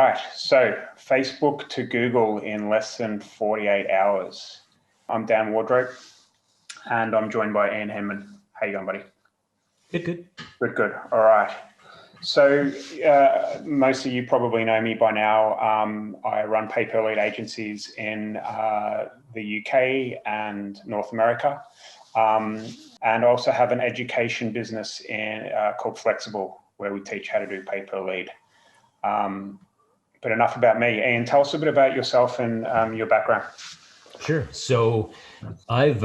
right, so Facebook to Google in less than 48 hours. I'm Dan Wardrope, and I'm joined by Ian Henman. How you going, buddy? Good. Good. All right. So most of you probably know me by now. I run pay-per-lead agencies in the UK and North America, and also have an education business called Flexxable, where we teach how to do pay-per-lead. But enough about me. Ian, tell us a bit about yourself and your background. Sure. So I've,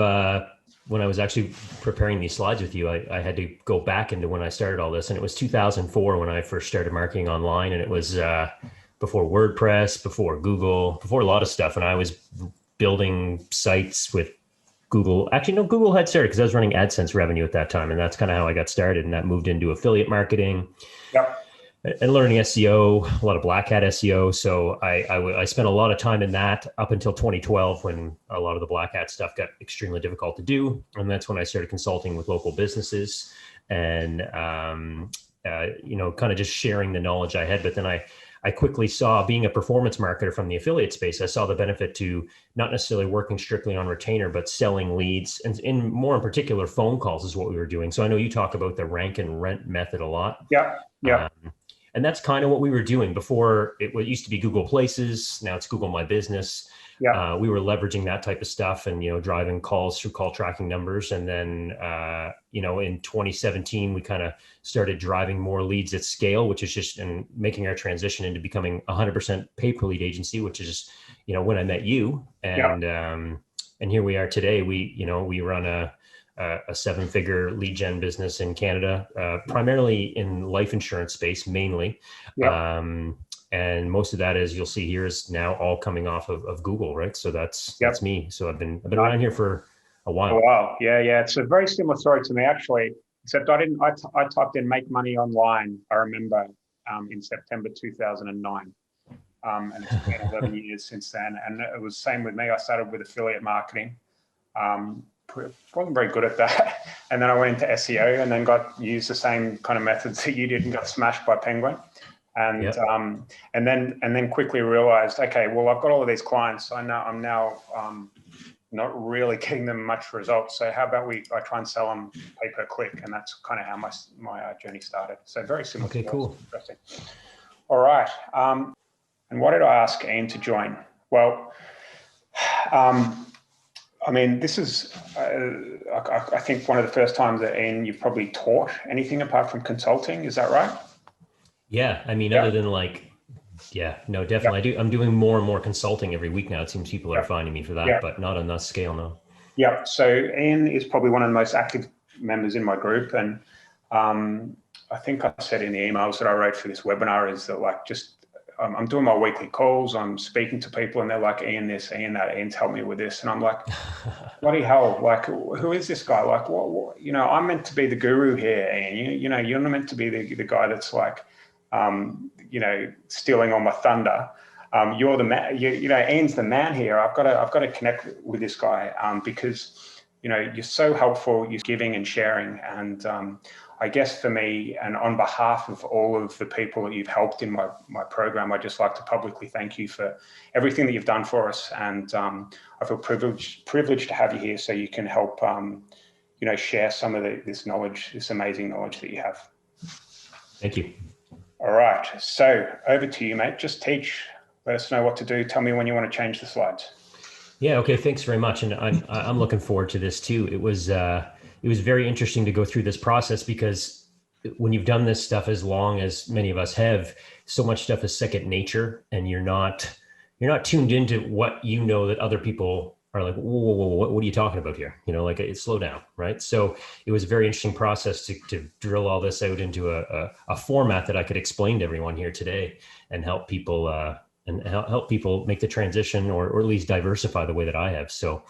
when I was actually preparing these slides with you, I had to go back into when I started all this, and it was 2004 when I first started marketing online, and it was before WordPress, before Google, before a lot of stuff. And I was building sites with Google. Actually, no, Google had started because I was running AdSense revenue at that time, and that's kind of how I got started. And that moved into affiliate marketing. Yep. And learning SEO, a lot of black hat SEO. So I spent a lot of time in that up until 2012 when a lot of the black hat stuff got extremely difficult to do. And that's when I started consulting with local businesses and, kind of just sharing the knowledge I had. But then I quickly saw, being a performance marketer from the affiliate space, I saw the benefit to not necessarily working strictly on retainer, but selling leads, and more in particular, phone calls is what we were doing. So I know you talk about the rank and rent method a lot. Yeah. And that's kind of what we were doing before. It used to be Google Places. Now it's Google My Business. Yeah. We were leveraging that type of stuff and, driving calls through call tracking numbers. And then, in 2017, we kind of started driving more leads at scale, which is just and making our transition into becoming 100% pay-per-lead agency, which is, when I met you. And and here we are today. We run a 7-figure lead gen business in Canada, primarily in life insurance space, mainly. Yep. And most of that, as you'll see here, is now all coming off of Google, right? So that's me. So I've been around here for a while. Oh, wow. Yeah. It's a very similar story to me, actually, except I typed in make money online, I remember, in September 2009. And it's been 11 years since then. And it was the same with me. I started with affiliate marketing. Wasn't very good at that. And then I went into SEO and then used the same kind of methods that you did and got smashed by Penguin. And and then quickly realized, okay, well, I've got all of these clients. I'm now not really getting them much results. So how about I try and sell them pay per click? And that's kind of how my journey started. So very similar. Okay, cool. Interesting. All right. And why did I ask Ian to join? Well, this is, I think, one of the first times that, Ian, you've probably taught anything apart from consulting. Is that right? Yeah. Other than no, definitely. I'm doing more and more consulting every week now. It seems people are finding me for that, but not on that scale, no. Yeah. So Ian is probably one of the most active members in my group. And I think I said in the emails that I wrote for this webinar is that I'm doing my weekly calls. I'm speaking to people and they're like, Ian this, Ian that, Ian's helped me with this. And I'm like, bloody hell, who is this guy? What I'm meant to be the guru here, Ian. You're not meant to be the guy that's stealing all my thunder. You're the man, Ian's the man here. I've got to connect with this guy because, you're so helpful, you're giving and sharing. And I guess for me, and on behalf of all of the people that you've helped in my program, I'd just like to publicly thank you for everything that you've done for us. And I feel privileged to have you here so you can help, share some of this knowledge, this amazing knowledge that you have. Thank you. All right. So over to you, mate. Just teach. Let us know what to do. Tell me when you want to change the slides. Yeah. Okay. Thanks very much. And I'm looking forward to this too. It was very interesting to go through this process because when you've done this stuff as long as many of us have, so much stuff is second nature, and you're not tuned into what that other people are like, whoa, what are you talking about here? Slow down, right? So it was a very interesting process to drill all this out into a format that I could explain to everyone here today and help people help people make the transition or at least diversify the way that I have. So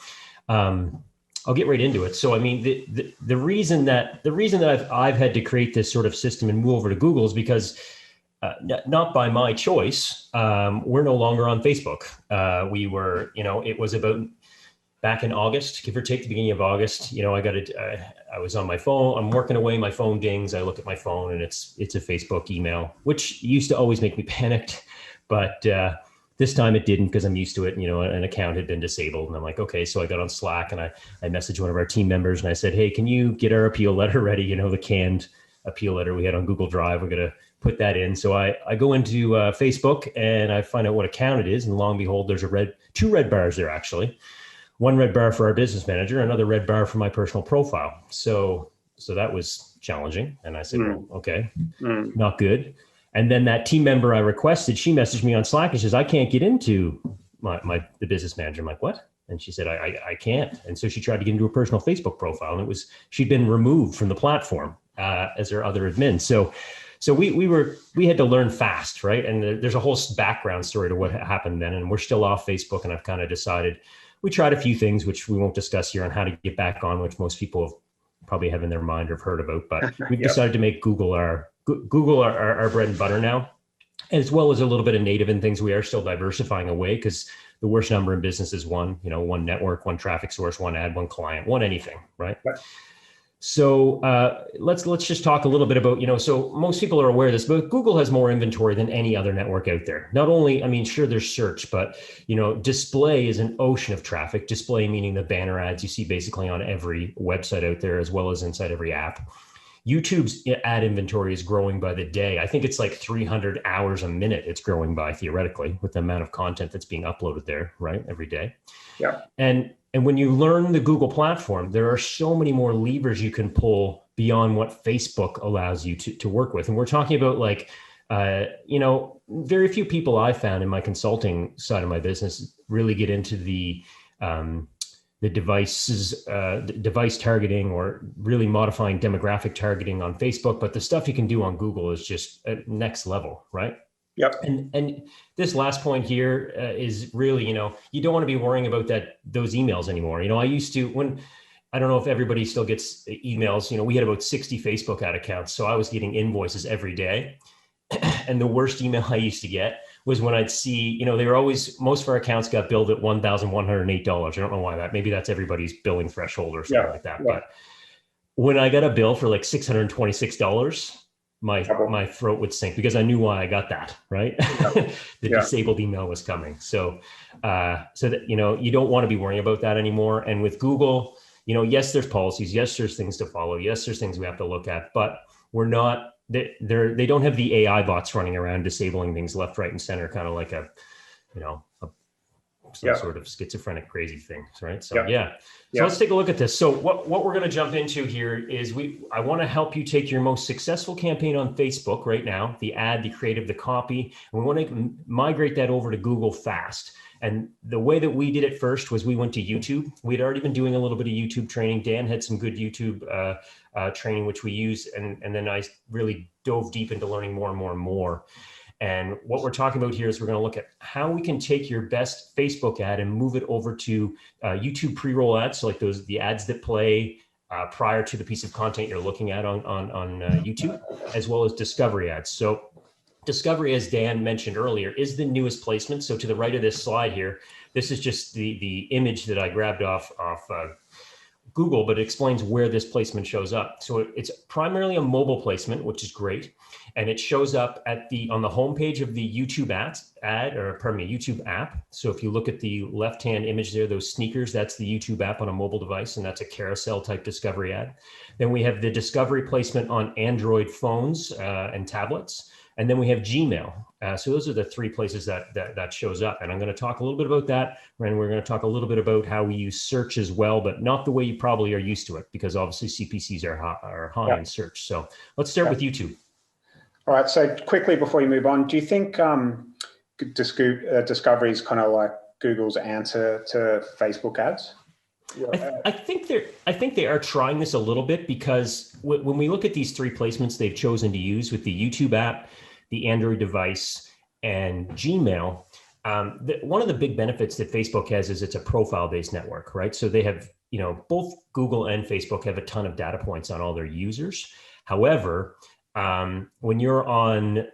I'll get right into it. So, the reason that I've had to create this sort of system and move over to Google is because not by my choice. We're no longer on Facebook. We were, it was about back in August, give or take the beginning of August. I was on my phone. I'm working away. My phone dings. I look at my phone and it's a Facebook email, which used to always make me panicked. But this time it didn't, because I'm used to it. You know, an account had been disabled, and I'm like, okay. So I got on Slack and I messaged one of our team members and I said, hey, can you get our appeal letter ready? You know, the canned appeal letter we had on Google Drive. We're going to put that in. So I go into Facebook and I find out what account it is. And lo and behold, there's two red bars there, actually. One red bar for our business manager, another red bar for my personal profile. So that was challenging. And I said, well, okay, not good. And then that team member I requested, she messaged me on Slack and says, I can't get into the business manager. I'm like, what? And she said, I can't. And so she tried to get into her personal Facebook profile, and she'd been removed from the platform as her other admin. So we had to learn fast, right? And there's a whole background story to what happened then. And we're still off Facebook, and I've kind of decided, we tried a few things, which we won't discuss here, on how to get back on, which most people probably have in their mind or have heard about. But we've decided to make Google our bread and butter now, as well as a little bit of native and things. We are still diversifying away, because the worst number in business is one network, one traffic source, one ad, one client, one anything, right? Right. So let's just talk a little bit about, so most people are aware of this, but Google has more inventory than any other network out there. Not only, I mean, sure, there's search, but, display is an ocean of traffic. Display meaning the banner ads you see basically on every website out there, as well as inside every app. YouTube's ad inventory is growing by the day. I think it's like 300 hours a minute it's growing by, theoretically, with the amount of content that's being uploaded there, right, every day. Yeah. And when you learn the Google platform, there are so many more levers you can pull beyond what Facebook allows you to work with. And we're talking about very few people I found in my consulting side of my business really get into the device targeting, or really modifying demographic targeting on Facebook. But the stuff you can do on Google is just next level, right? Yep. And this last point here is really, you don't want to be worrying about those emails anymore. I used to, I don't know if everybody still gets emails, we had about 60 Facebook ad accounts. So I was getting invoices every day. And the worst email I used to get was when I'd see, they were always, most of our accounts got billed at $1,108. I don't know why that, maybe that's everybody's billing threshold or something like that. Yeah. But when I got a bill for like $626, my throat would sink, because I knew why I got that, right? The disabled email was coming. So that, you don't want to be worrying about that anymore. And with Google, yes, there's policies. Yes, there's things to follow. Yes, there's things we have to look at, but they don't have the AI bots running around disabling things left, right, and center, kind of like some sort of schizophrenic crazy thing, right? So So let's take a look at this. So what we're going to jump into here is I want to help you take your most successful campaign on Facebook right now, the ad, the creative, the copy, and we want to migrate that over to Google fast. And the way that we did it first was we went to YouTube. We'd already been doing a little bit of YouTube training. Dan had some good YouTube training, which we used. And then I really dove deep into learning more and more and more. And what we're talking about here is we're going to look at how we can take your best Facebook ad and move it over to YouTube pre-roll ads. So like the ads that play prior to the piece of content you're looking at on YouTube, as well as discovery ads. So discovery, as Dan mentioned earlier, is the newest placement. So to the right of this slide here, this is just the image that I grabbed off Google, but it explains where this placement shows up. So it's primarily a mobile placement, which is great. And it shows up on the homepage of the YouTube YouTube app. So if you look at the left-hand image there, those sneakers, that's the YouTube app on a mobile device, and that's a carousel type discovery ad. Then we have the discovery placement on Android phones and tablets. And then we have Gmail. So those are the three places that shows up. And I'm going to talk a little bit about that. And we're going to talk a little bit about how we use search as well, but not the way you probably are used to it, because obviously CPCs are high in search. So let's start with YouTube. All right. So quickly before you move on, do you think discovery is kind of like Google's answer to Facebook ads? I think they are trying this a little bit, because when we look at these three placements they've chosen to use with the YouTube app, the Android device, and Gmail, one of the big benefits that Facebook has is it's a profile-based network, right? So they have, both Google and Facebook have a ton of data points on all their users. However, when you're on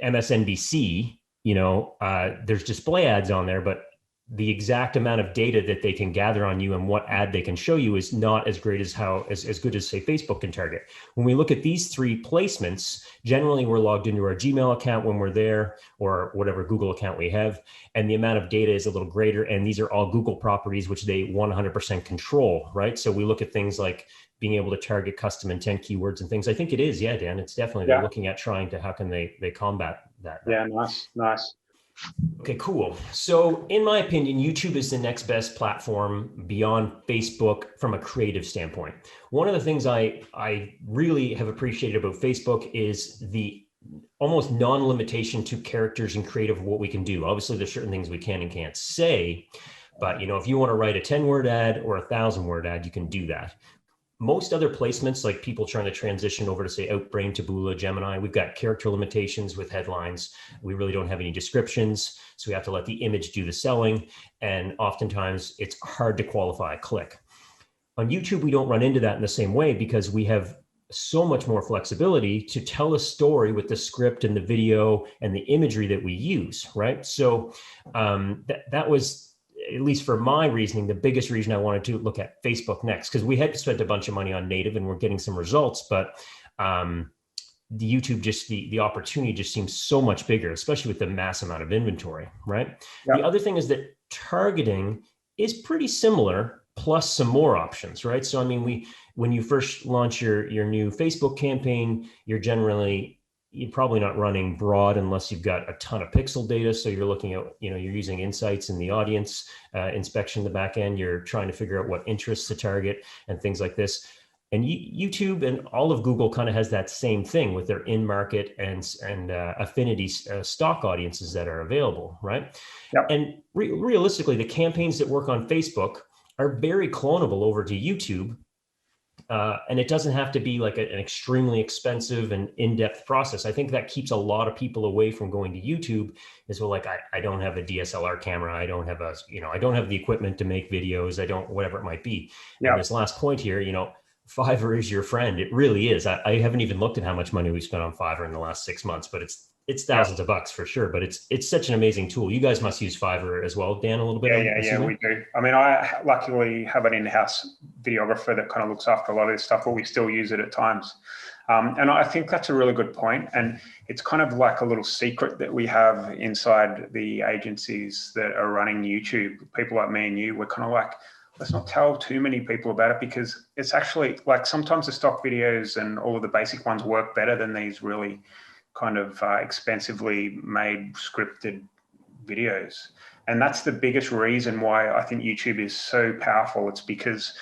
MSNBC, there's display ads on there, but the exact amount of data that they can gather on you and what ad they can show you is not as great as as good as say Facebook can target. When we look at these three placements, generally we're logged into our Gmail account when we're there, or whatever Google account we have, and the amount of data is a little greater. And these are all Google properties, which they 100% control, right? So we look at things like being able to target custom intent keywords and things. I think it is, yeah, Dan, it's definitely, they're looking at trying to, how can they combat that? Yeah, nice. Okay, cool. So in my opinion, YouTube is the next best platform beyond Facebook from a creative standpoint. One of the things I really have appreciated about Facebook is the almost non-limitation to characters and creative of what we can do. Obviously, there's certain things we can and can't say, but if you want to write a 10-word ad or a 1,000-word ad, you can do that. Most other placements, like people trying to transition over to say Outbrain, Taboola, Gemini, we've got character limitations with headlines. We really don't have any descriptions. So we have to let the image do the selling. And oftentimes it's hard to qualify a click. On YouTube, we don't run into that in the same way because we have so much more flexibility to tell a story with the script and the video and the imagery that we use, right? So that was, at least for my reasoning, the biggest reason I wanted to look at Facebook next, because we had spent a bunch of money on native and we're getting some results, but the YouTube, just the opportunity just seems so much bigger, especially with the mass amount of inventory, right? The other thing is that targeting is pretty similar, plus some more options, right? So, I mean, when you first launch your new Facebook campaign, you're probably not running broad unless you've got a ton of pixel data. So you're looking at, you're using insights in the audience inspection in the back end. You're trying to figure out what interests to target and things like this. And YouTube and all of Google kind of has that same thing with their in-market and affinity stock audiences that are available, right? Yep. And realistically, the campaigns that work on Facebook are very clonable over to YouTube. And it doesn't have to be like an extremely expensive and in-depth process. I think that keeps a lot of people away from going to YouTube is, well, like, I don't have a DSLR camera. I don't have I don't have the equipment to make videos. whatever it might be. Yep. And this last point here, Fiverr is your friend. It really is. I haven't even looked at how much money we spent on Fiverr in the last 6 months, but it's thousands of bucks for sure. But it's such an amazing tool. You guys must use Fiverr as well, Dan, a little bit. Yeah, we do. I mean, I luckily have an in-house videographer that kind of looks after a lot of this stuff, but we still use it at times. And I think that's a really good point. And it's kind of like a little secret that we have inside the agencies that are running YouTube. People like me and you, we're kind of like, let's not tell too many people about it, because it's actually like sometimes the stock videos and all of the basic ones work better than these really kind of expensively made scripted videos. And that's the biggest reason why I think YouTube is so powerful. It's because,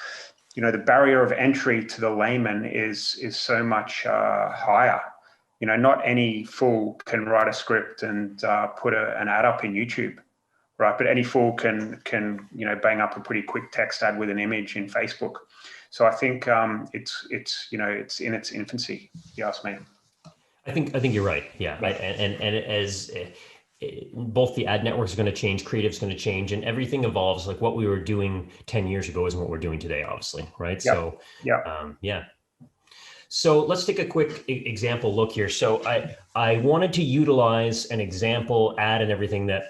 the barrier of entry to the layman is so much higher. Not any fool can write a script and put an ad up in YouTube. Right, but any fool can bang up a pretty quick text ad with an image in Facebook. So I think it's in its infancy, if you ask me. I think you're right. Yeah, right. And as both the ad networks are going to change, creative's going to change, and everything evolves. Like what we were doing 10 years ago isn't what we're doing today, obviously, right? Yep. So yeah. So let's take a quick example look here. So I wanted to utilize an example ad and everything that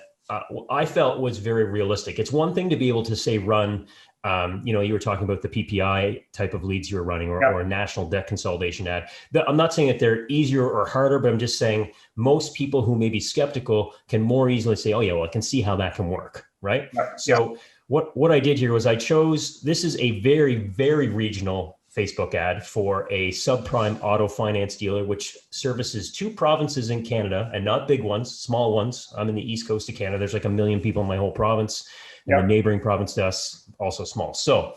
I felt was very realistic. It's one thing to be able to say run, you were talking about the PPI type of leads you were running or a national debt consolidation ad. I'm not saying that they're easier or harder, but I'm just saying most people who may be skeptical can more easily say, oh yeah, well, I can see how that can work, right? So what I did here was this is a very, very regional Facebook ad for a subprime auto finance dealer, which services 2 provinces in Canada, and not big ones, small ones. I'm in the East Coast of Canada. There's like 1 million people in my whole province, and the neighboring province to us, also small. So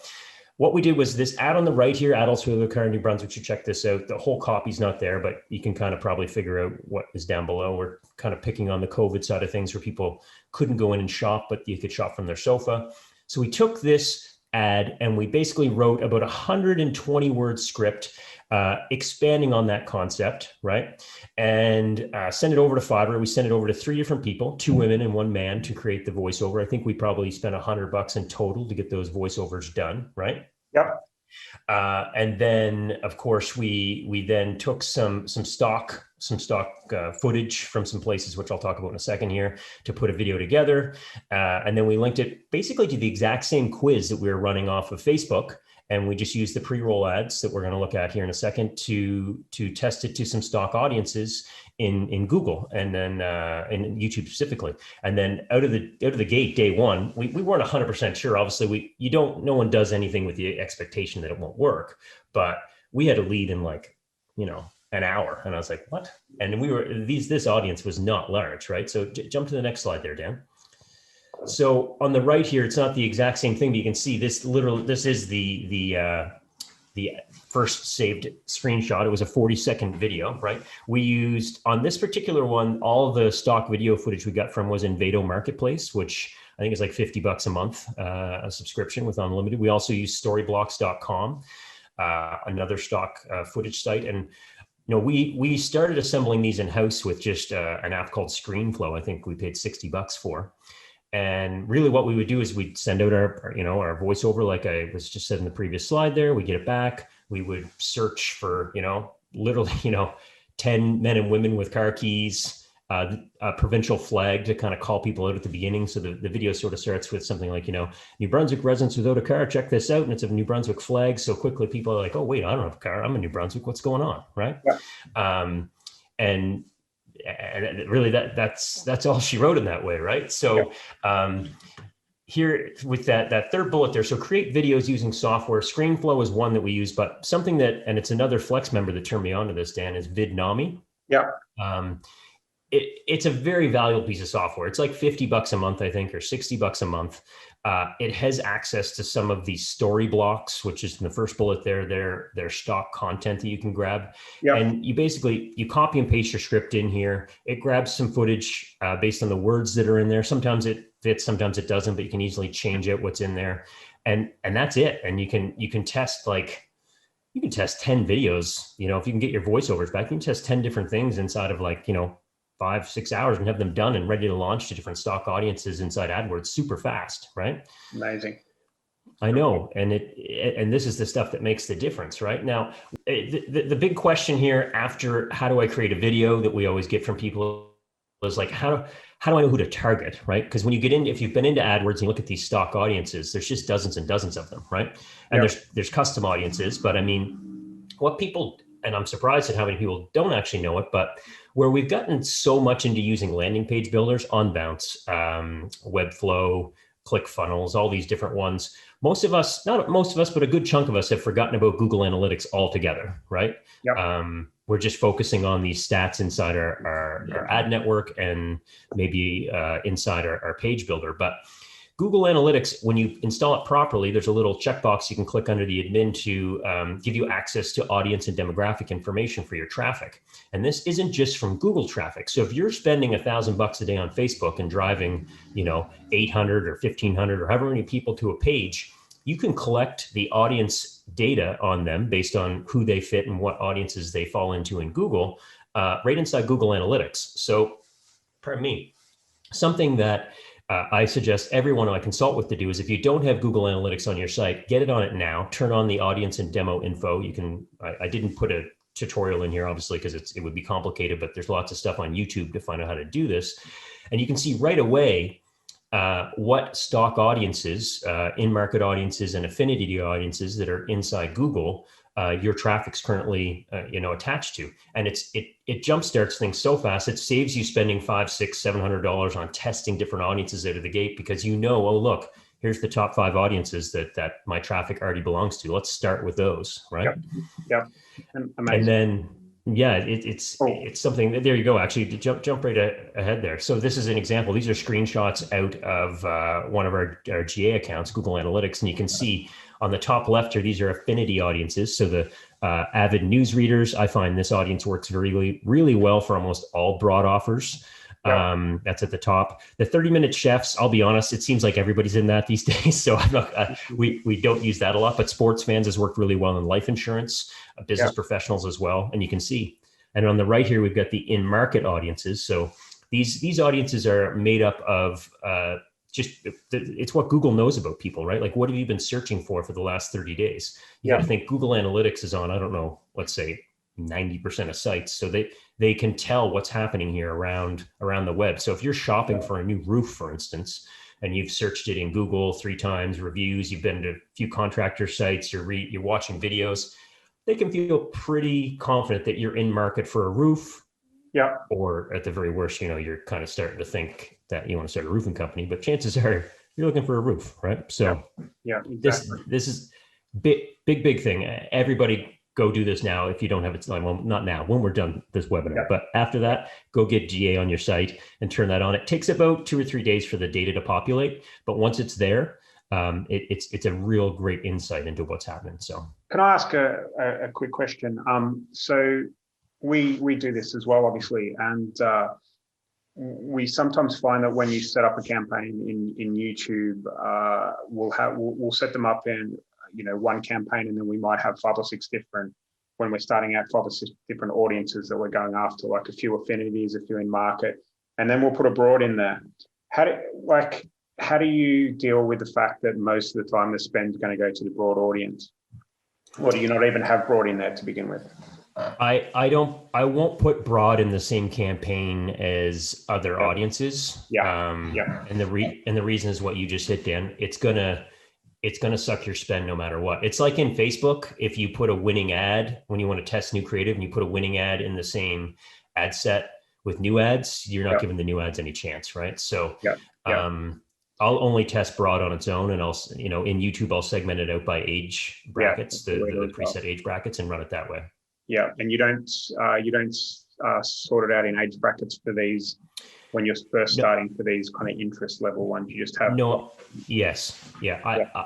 what we did was this ad on the right here, adults who live in New Brunswick should check this out. The whole copy's not there, but you can kind of probably figure out what is down below. We're kind of picking on the COVID side of things where people couldn't go in and shop, but you could shop from their sofa. So we took this ad and we basically wrote about 120 word script expanding on that concept, right? And send it over to Fiverr. We sent it over to 3 different people, 2 women and 1 man, to create the voiceover. I think we probably spent $100 in total to get those voiceovers done, right? Yep. And then, of course, we then took some stock footage from some places, which I'll talk about in a second here, to put a video together. And then we linked it basically to the exact same quiz that we were running off of Facebook. And we just used the pre-roll ads that we're going to look at here in a second to test it to some stock audiences in Google and then in YouTube specifically. And then out of the gate, day one, we weren't 100% sure. Obviously, no one does anything with the expectation that it won't work. But we had a lead in an hour, and I was like, what? And this audience was not large, right? So jump to the next slide there, Dan. So on the right here, it's not the exact same thing, but you can see this is the first saved screenshot. It was a 40-second video, right? We used, on this particular one, all the stock video footage we got from was in Vado Marketplace, which I think is like $50 a month, a subscription with unlimited. We also use storyblocks.com, another stock footage site. And we started assembling these in-house with just an app called ScreenFlow. I think we paid $60 for. And really what we would do is we'd send out our voiceover, like I was just said in the previous slide there. We get it back. We would search for, literally, 10 men and women with car keys, a provincial flag to kind of call people out at the beginning. So the video sort of starts with something like, New Brunswick residents without a car, check this out. And it's a New Brunswick flag. So quickly people are like, oh, wait, I don't have a car. I'm in New Brunswick. What's going on? Right. Yeah. And really that's all she wrote in that way, right? So here with that third bullet there, so create videos using software. ScreenFlow is one that we use, but something and it's another Flex member that turned me on to this, Dan, is Vidnami. Yeah. It's a very valuable piece of software. It's like $50 a month, I think, or $60 a month. It has access to some of these story blocks, which is in the first bullet there, their stock content that you can grab. Yep. And you copy and paste your script in here. It grabs some footage based on the words that are in there. Sometimes it fits, sometimes it doesn't, but you can easily change it, what's in there. And that's it. And you can test 10 videos, if you can get your voiceovers back, you can test 10 different things inside of 5-6 hours and have them done and ready to launch to different stock audiences inside AdWords super fast, right? Amazing. I know. And this is the stuff that makes the difference, right? Now, the big question here after how do I create a video that we always get from people is like, how do I know who to target, right? Because when you get in, if you've been into AdWords and you look at these stock audiences, there's just dozens and dozens of them, right? And there's custom audiences, but I mean, what people, and I'm surprised at how many people don't actually know it, but where we've gotten so much into using landing page builders on Bounce, Webflow, ClickFunnels, all these different ones. Most of us, not most of us, but a good chunk of us have forgotten about Google Analytics altogether, right? Yep. We're just focusing on these stats inside our ad network and maybe inside our page builder. But Google Analytics, when you install it properly, there's a little checkbox you can click under the admin to give you access to audience and demographic information for your traffic. And this isn't just from Google traffic. So if you're spending $1,000 a day on Facebook and driving, 800 or 1,500 or however many people to a page, you can collect the audience data on them based on who they fit and what audiences they fall into in Google, right inside Google Analytics. So, pardon me, something that I suggest everyone I consult with to do is if you don't have Google Analytics on your site, get it on it now. Turn on the audience and demo info. You can, I didn't put a tutorial in here, obviously, because it would be complicated, but there's lots of stuff on YouTube to find out how to do this. And you can see right away what stock audiences, in-market audiences and affinity audiences that are inside Google your traffic's currently attached to. And it jumpstarts things so fast. It saves you spending $500, $600, $700 on testing different audiences out of the gate because oh look, here's the top 5 audiences that my traffic already belongs to. Let's start with those, right? Yep. And then it's something that, there you go. Actually, jump right ahead there. So this is an example. These are screenshots out of one of our GA accounts, Google Analytics, and you can see on the top left here, these are affinity audiences. So the avid news readers, I find this audience works really, really well for almost all broad offers. That's at the top. The 30-minute chefs, I'll be honest, it seems like everybody's in that these days. So I'm not, we don't use that a lot, but sports fans has worked really well in life insurance, business professionals as well. And you can see, and on the right here, we've got the in-market audiences. So these audiences are made up of it's what Google knows about people, right? Like, what have you been searching for the last 30 days? You got to think Google Analytics is on, I don't know, let's say 90% of sites. So they can tell what's happening here around the web. So if you're shopping for a new roof, for instance, and you've searched it in Google 3 times, reviews, you've been to a few contractor sites, you're watching videos, they can feel pretty confident that you're in market for a roof. Yeah. Or at the very worst, you're kind of starting to think that you want to start a roofing company, but chances are you're looking for a roof, right? So yeah, exactly. This is big thing. Everybody go do this now. If you don't have it, well, not now, when we're done this webinar, but after that, go get GA on your site and turn that on. It takes about 2 or 3 days for the data to populate, but once it's there, it's a real great insight into what's happening. So can I ask a quick question? So we do this as well, obviously, and we sometimes find that when you set up a campaign in YouTube, we'll set them up in one campaign, and then we might have 5 or 6 different, when we're starting out, 5 or 6 different audiences that we're going after, like a few affinities, a few in market, and then we'll put a broad in there. How do you deal with the fact that most of the time the spend is going to go to the broad audience, or do you not even have broad in there to begin with? I won't put broad in the same campaign as other audiences. And the reason is what you just hit, Dan. It's gonna suck your spend no matter what. It's like in Facebook, if you put a winning ad when you want to test new creative and you put a winning ad in the same ad set with new ads, you're not giving the new ads any chance, right? So I'll only test broad on its own, and I'll in YouTube I'll segment it out by age brackets, the preset age brackets, and run it that way. Yeah, and you don't sort it out in age brackets for these when you're first starting for these kind of interest level ones. You just have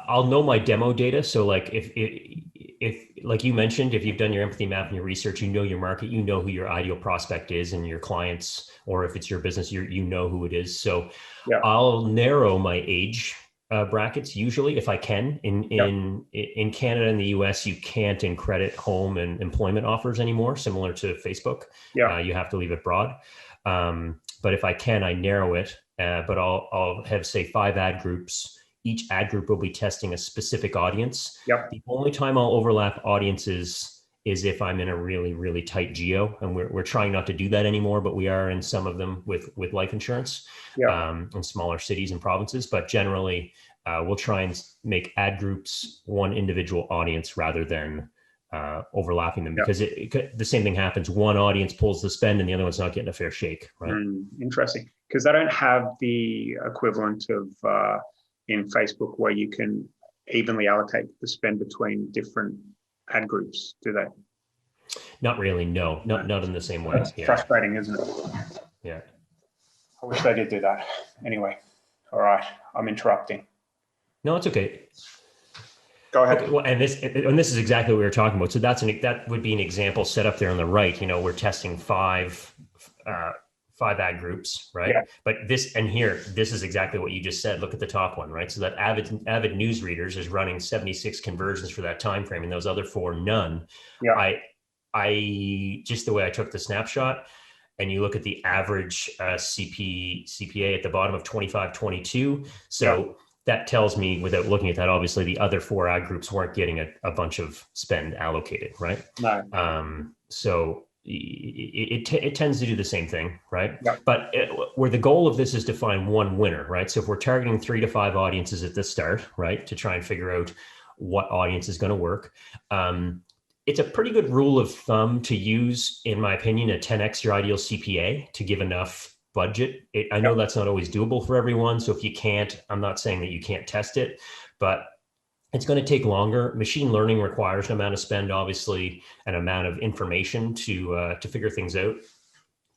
I'll know my demo data. So like if like you mentioned, if you've done your empathy map and your research, you know your market, you know who your ideal prospect is and your clients, or if it's your business, you know who it is. So I'll narrow my age brackets usually if I can. In Canada and the US, you can't in credit, home, and employment offers anymore, similar to Facebook. You have to leave it broad. But if I can, I narrow it. But I'll have, say, 5 ad groups. Each ad group will be testing a specific audience. The only time I'll overlap audiences is if I'm in a really, really tight geo, and we're trying not to do that anymore, but we are in some of them with life insurance in smaller cities and provinces. But generally, we'll try and make ad groups one individual audience rather than overlapping them, because the same thing happens. One audience pulls the spend and the other one's not getting a fair shake, right? Interesting, because they don't have the equivalent of in Facebook where you can evenly allocate the spend between different ad groups, do they? Not really, no. Not in the same way. That's frustrating, isn't it? Yeah. I wish they did do that. Anyway, all right, I'm interrupting. No, it's okay. Go ahead. Okay, well, and this is exactly what we were talking about. So that would be an example set up there on the right. We're testing 5 ad groups, right? But this is exactly what you just said. Look at the top one, right? So that avid news readers is running 76 conversions for that time frame, and those other 4 none. I just, the way I took the snapshot, and you look at the average CPA at the bottom of 25-22. So that tells me, without looking at that, obviously the other 4 ad groups weren't getting a bunch of spend allocated, right? No. So it tends to do the same thing, right? But where the goal of this is to find one winner, right? So if we're targeting 3 to 5 audiences at the start, right, to try and figure out what audience is going to work, it's a pretty good rule of thumb to use, in my opinion, a 10x your ideal CPA to give enough budget. I know that's not always doable for everyone. So if you can't, I'm not saying that you can't test it, but it's going to take longer. Machine learning requires an amount of spend, obviously, an amount of information to figure things out.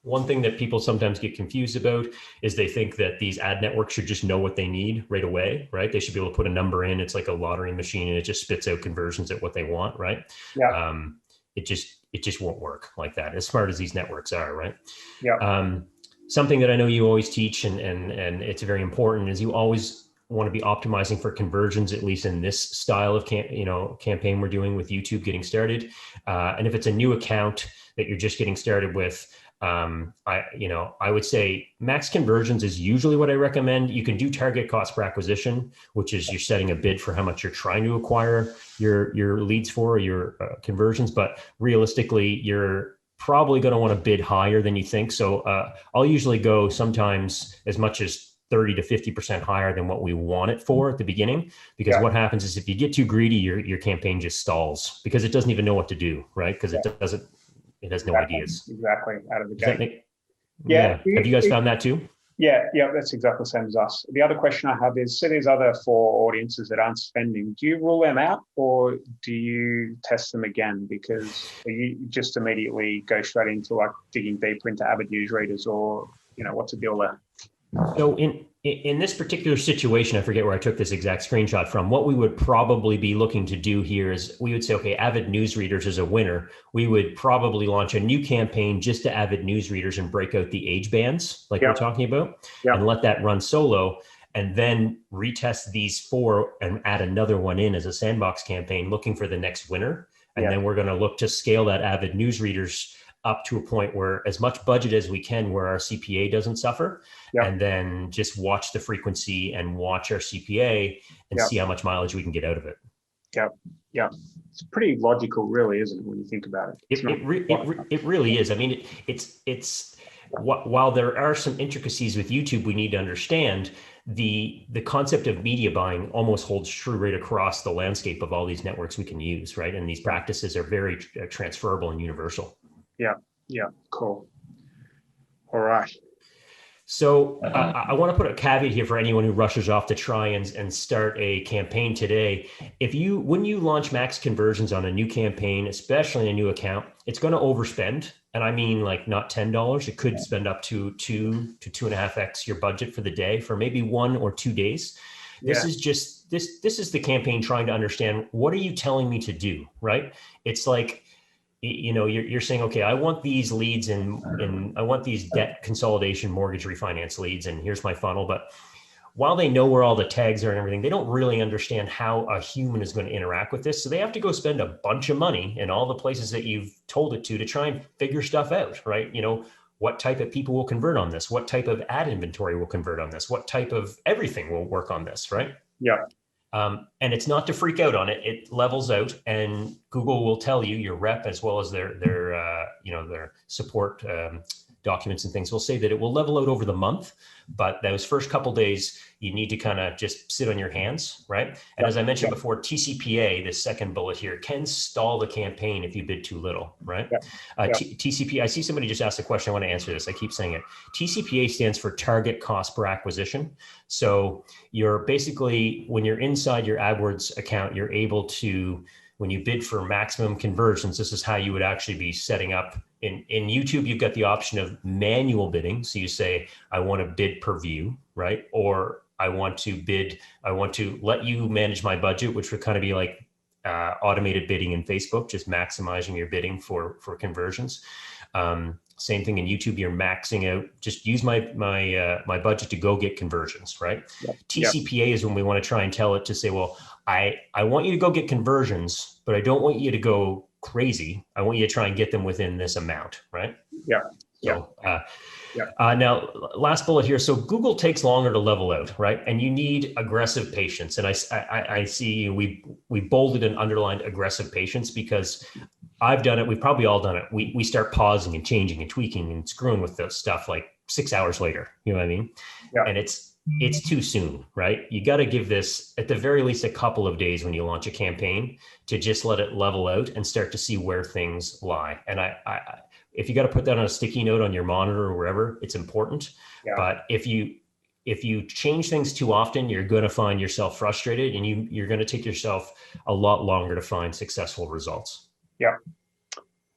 One thing that people sometimes get confused about is they think that these ad networks should just know what they need right away, right? They should be able to put a number in. It's like a lottery machine, and it just spits out conversions at what they want, right? It just won't work like that, as smart as these networks are, right? Something that I know you always teach, and it's very important, is you always want to be optimizing for conversions, at least in this style of campaign we're doing with YouTube getting started. And if it's a new account that you're just getting started with, I would say max conversions is usually what I recommend. You can do target cost per acquisition, which is you're setting a bid for how much you're trying to acquire your leads for, your conversions. But realistically, you're probably going to want to bid higher than you think. So I'll usually go sometimes as much as 30 to 50% higher than what we want it for at the beginning, because what happens is if you get too greedy, your campaign just stalls because it doesn't even know what to do, right? Because it has no ideas. Exactly, out of the Does that gate. yeah. Have you guys found that too? Yeah, that's exactly the same as us. The other question I have is, so there's other 4 audiences that aren't spending. Do you rule them out or do you test them again? Because you just immediately go straight into like digging deeper into avid newsreaders, or, what's the deal there? So in this particular situation, I forget where I took this exact screenshot from. What we would probably be looking to do here is we would say, okay, avid newsreaders is a winner. We would probably launch a new campaign just to avid newsreaders and break out the age bands like we're talking about, and let that run solo, and then retest these 4 and add another one in as a sandbox campaign, looking for the next winner. And then we're going to look to scale that avid newsreaders up to a point where as much budget as we can, where our CPA doesn't suffer, and then just watch the frequency and watch our CPA and see how much mileage we can get out of it. Yeah. It's pretty logical, really, isn't it, when you think about it? It really is. I mean, it's while there are some intricacies with YouTube we need to understand, the concept of media buying almost holds true right across the landscape of all these networks we can use, right? And these practices are very transferable and universal. Yeah, cool. All right. So I want to put a caveat here for anyone who rushes off to try and start a campaign today. When you launch max conversions on a new campaign, especially a new account, it's going to overspend. And I mean, like, not $10. It could spend up to 2 to 2.5x your budget for the day for maybe 1 or 2 days. This is just this is the campaign trying to understand, what are you telling me to do, right? It's like, you're saying, okay, I want these leads and I want these debt consolidation, mortgage refinance leads, and here's my funnel. But while they know where all the tags are and everything, they don't really understand how a human is going to interact with this. So they have to go spend a bunch of money in all the places that you've told it to try and figure stuff out, right? What type of people will convert on this? What type of ad inventory will convert on this? What type of everything will work on this, right? Yeah. And it's not to freak out on it. It levels out, and Google will tell you, your rep, as well as their support documents and things, will say that it will level out over the month. But those first couple of days, you need to kind of just sit on your hands, right? And as I mentioned before, TCPA, the second bullet here, can stall the campaign if you bid too little, right? TCPA, I see somebody just asked a question. I want to answer this. I keep saying it. TCPA stands for target cost per acquisition. So you're basically, when you're inside your AdWords account, you're able to, when you bid for maximum conversions, this is how you would actually be setting up. In YouTube, you've got the option of manual bidding. So you say, I want to bid per view, right? Or I want to let you manage my budget, which would kind of be like automated bidding in Facebook, just maximizing your bidding for conversions. Same thing in YouTube, you're maxing out, just use my budget to go get conversions, right? TCPA is when we want to try and tell it to say, well, I want you to go get conversions, but I don't want you to go crazy. I want you to try and get them within this amount, right? Now, last bullet here. So Google takes longer to level out, right? And you need aggressive patience. And I see we bolded and underlined aggressive patience, because I've done it. We've probably all done it. We start pausing and changing and tweaking and screwing with the stuff like 6 hours later. You know what I mean? And it's too soon, right? You got to give this at the very least a couple of days when you launch a campaign to just let it level out and start to see where things lie. And if you got to put that on a sticky note on your monitor or wherever, it's important. But if you change things too often, you're going to find yourself frustrated, and you're going to take yourself a lot longer to find successful results. Yeah,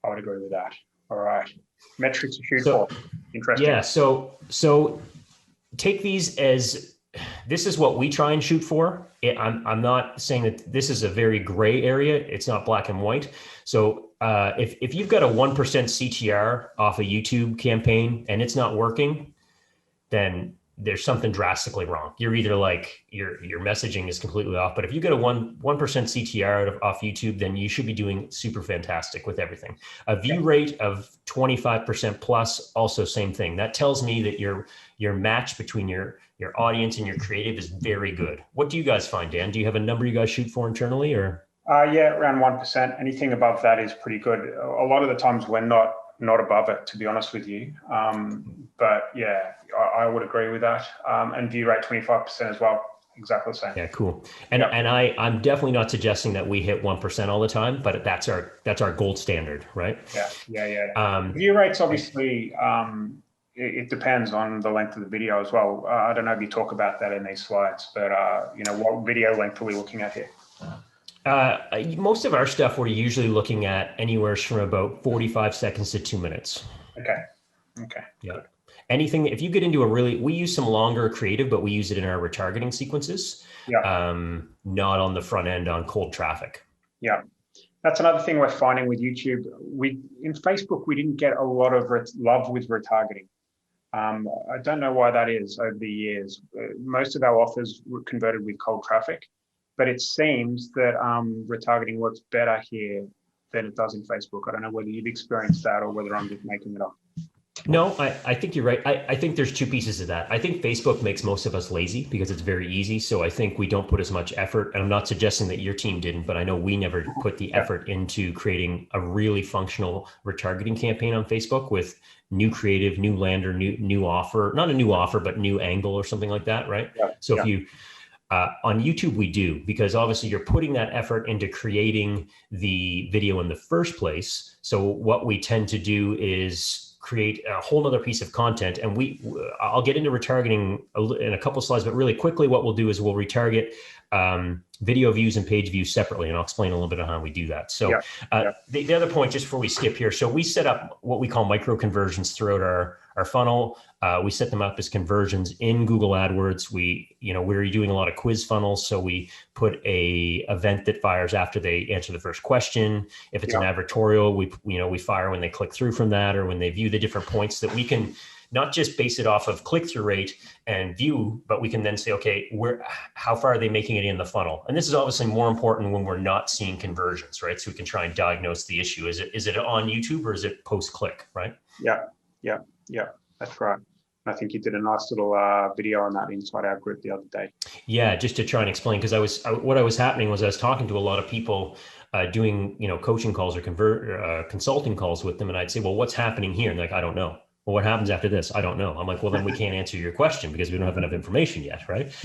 I would agree with that. All right. Metrics to shoot for. Interesting. Yeah. So take these as, this is what we try and shoot for. I'm not saying that this is a very gray area. It's not black and white. So if you've got a 1% CTR off a YouTube campaign and it's not working, then there's something drastically wrong. You're either like your messaging is completely off, but if you get a 1% CTR off YouTube, then you should be doing super fantastic with everything. A view rate of 25% plus, also same thing. That tells me that your match between your audience and your creative is very good. What do you guys find, Dan? Do you have a number you guys shoot for internally, or? Yeah, around 1%. Anything above that is pretty good. A lot of the times we're not above it, to be honest with you. But yeah, I would agree with that. And view rate 25% as well. Exactly the same. Yeah, cool. And I'm definitely not suggesting that we hit 1% all the time, but that's our gold standard, right? Yeah. View rates obviously it depends on the length of the video as well. I don't know if you talk about that in these slides, but what video length are we looking at here? Most of our stuff, we're usually looking at anywhere from about 45 seconds to 2 minutes. Okay. Yeah. Good. Anything, if you get into we use some longer creative, but we use it in our retargeting sequences. Yeah. Not on the front end on cold traffic. Yeah. That's another thing we're finding with YouTube. In Facebook, we didn't get a lot of love with retargeting. I don't know why that is over the years. Most of our offers were converted with cold traffic. But it seems that retargeting works better here than it does in Facebook. I don't know whether you've experienced that or whether I'm just making it up. No, I think you're right. I think there's two pieces of that. I think Facebook makes most of us lazy because it's very easy. So I think we don't put as much effort. And I'm not suggesting that your team didn't, but I know we never put the effort into creating a really functional retargeting campaign on Facebook with new creative, new lander, new offer, not a new offer, but new angle or something like that, right? Yeah. So if you... on YouTube, we do, because obviously you're putting that effort into creating the video in the first place. So what we tend to do is create a whole nother piece of content. And I'll get into retargeting in a couple of slides, but really quickly, what we'll do is we'll retarget video views and page views separately. And I'll explain a little bit on how we do that. So the other point, just before we skip here, so we set up what we call micro conversions throughout our funnel. We set them up as conversions in Google AdWords. We're doing a lot of quiz funnels. So we put a event that fires after they answer the first question. If it's an advertorial, we fire when they click through from that, or when they view the different points, that we can not just base it off of click-through rate and view, but we can then say, okay, how far are they making it in the funnel? And this is obviously more important when we're not seeing conversions, right? So we can try and diagnose the issue. Is it on YouTube or is it post-click, right? Yeah, that's right. I think you did a nice little video on that inside our group the other day. Yeah, just to try and explain, because what was happening was I was talking to a lot of people doing coaching calls or consulting calls with them, and I'd say, well, what's happening here? And they're like, I don't know. Well, what happens after this? I don't know. I'm like, well, then we can't answer your question because we don't have enough information yet, right?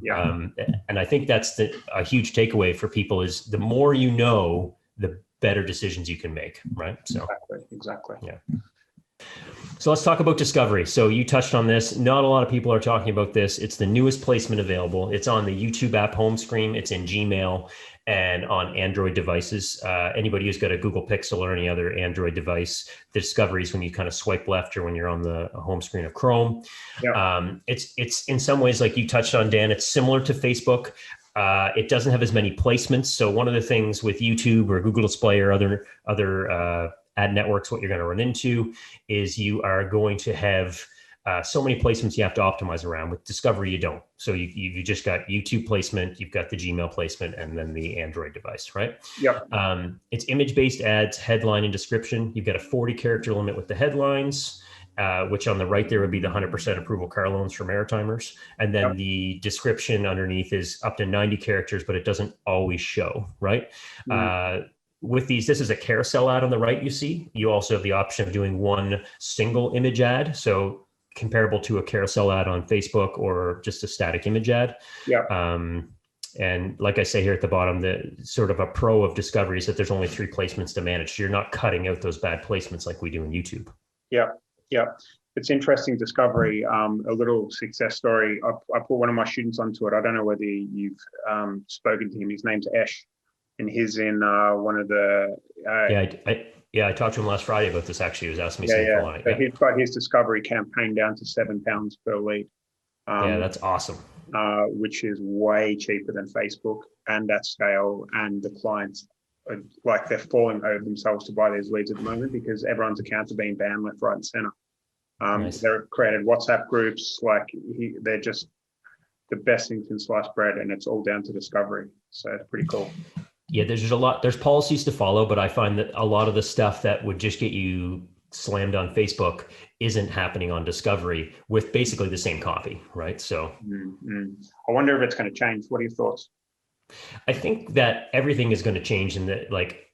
And I think that's a huge takeaway for people is the more you know, the better decisions you can make, right? So exactly. Yeah. So let's talk about discovery. So you touched on this. Not a lot of people are talking about this. It's the newest placement available. It's on the YouTube app home screen. It's in Gmail and on Android devices. Anybody who's got a Google Pixel or any other Android device, the discovery is when you kind of swipe left or when you're on the home screen of Chrome. It's in some ways, like you touched on, Dan, it's similar to Facebook. It doesn't have as many placements. So one of the things with YouTube or Google Display or other ad networks, what you're going to run into is you are going to have so many placements you have to optimize around. With Discovery, you don't. So you just got YouTube placement, you've got the Gmail placement, and then the Android device, right? It's image-based ads, headline and description. You've got a 40-character limit with the headlines, which on the right there would be the 100% approval car loans for Maritimers. And then the description underneath is up to 90 characters, but it doesn't always show, right? With these, this is a carousel ad on the right, you see. You also have the option of doing one single image ad. So comparable to a carousel ad on Facebook or just a static image ad. And like I say here at the bottom, the sort of a pro of Discovery is that there's only 3 placements to manage. So you're not cutting out those bad placements like we do in YouTube. It's interesting, Discovery. A little success story. I put one of my students onto it. I don't know whether you've spoken to him. His name's Esh. And he's in one of the... I talked to him last Friday about this, actually. He was asking me something on it. So he's got his Discovery campaign down to £7 per lead. That's awesome. Which is way cheaper than Facebook and at scale. And the clients, they're falling over themselves to buy these leads at the moment because everyone's accounts are being banned left, right, and center. Nice. They've created WhatsApp groups. Like they're just the best thing since sliced bread, and it's all down to discovery. So it's pretty cool. Yeah, there's policies to follow, but I find that a lot of the stuff that would just get you slammed on Facebook isn't happening on Discovery with basically the same copy, right? So I wonder if it's going to change. What are your thoughts? I think that everything is going to change in that, like,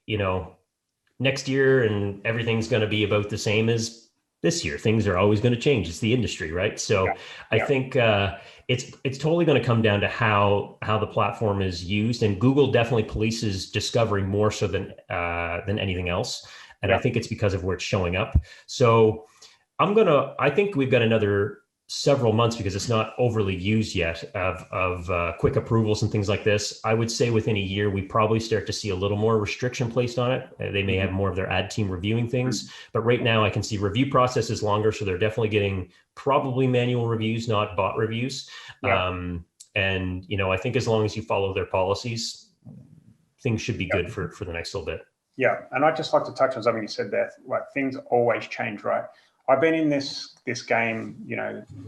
next year, and everything's going to be about the same as this year. Things are always going to change. It's the industry, right? So I think it's totally going to come down to how the platform is used, and Google definitely polices discovery more so than anything else. And I think it's because of where it's showing up. So I think we've got another several months, because it's not overly used yet, of quick approvals and things like this. I would say within a year, we probably start to see a little more restriction placed on it. They may have more of their ad team reviewing things, but right now I can see review process is longer. So they're definitely getting probably manual reviews, not bot reviews. And, I think as long as you follow their policies, things should be good for the next little bit. Yeah. And I'd just like to touch on something you said there. Like, things always change, right? I've been in this game,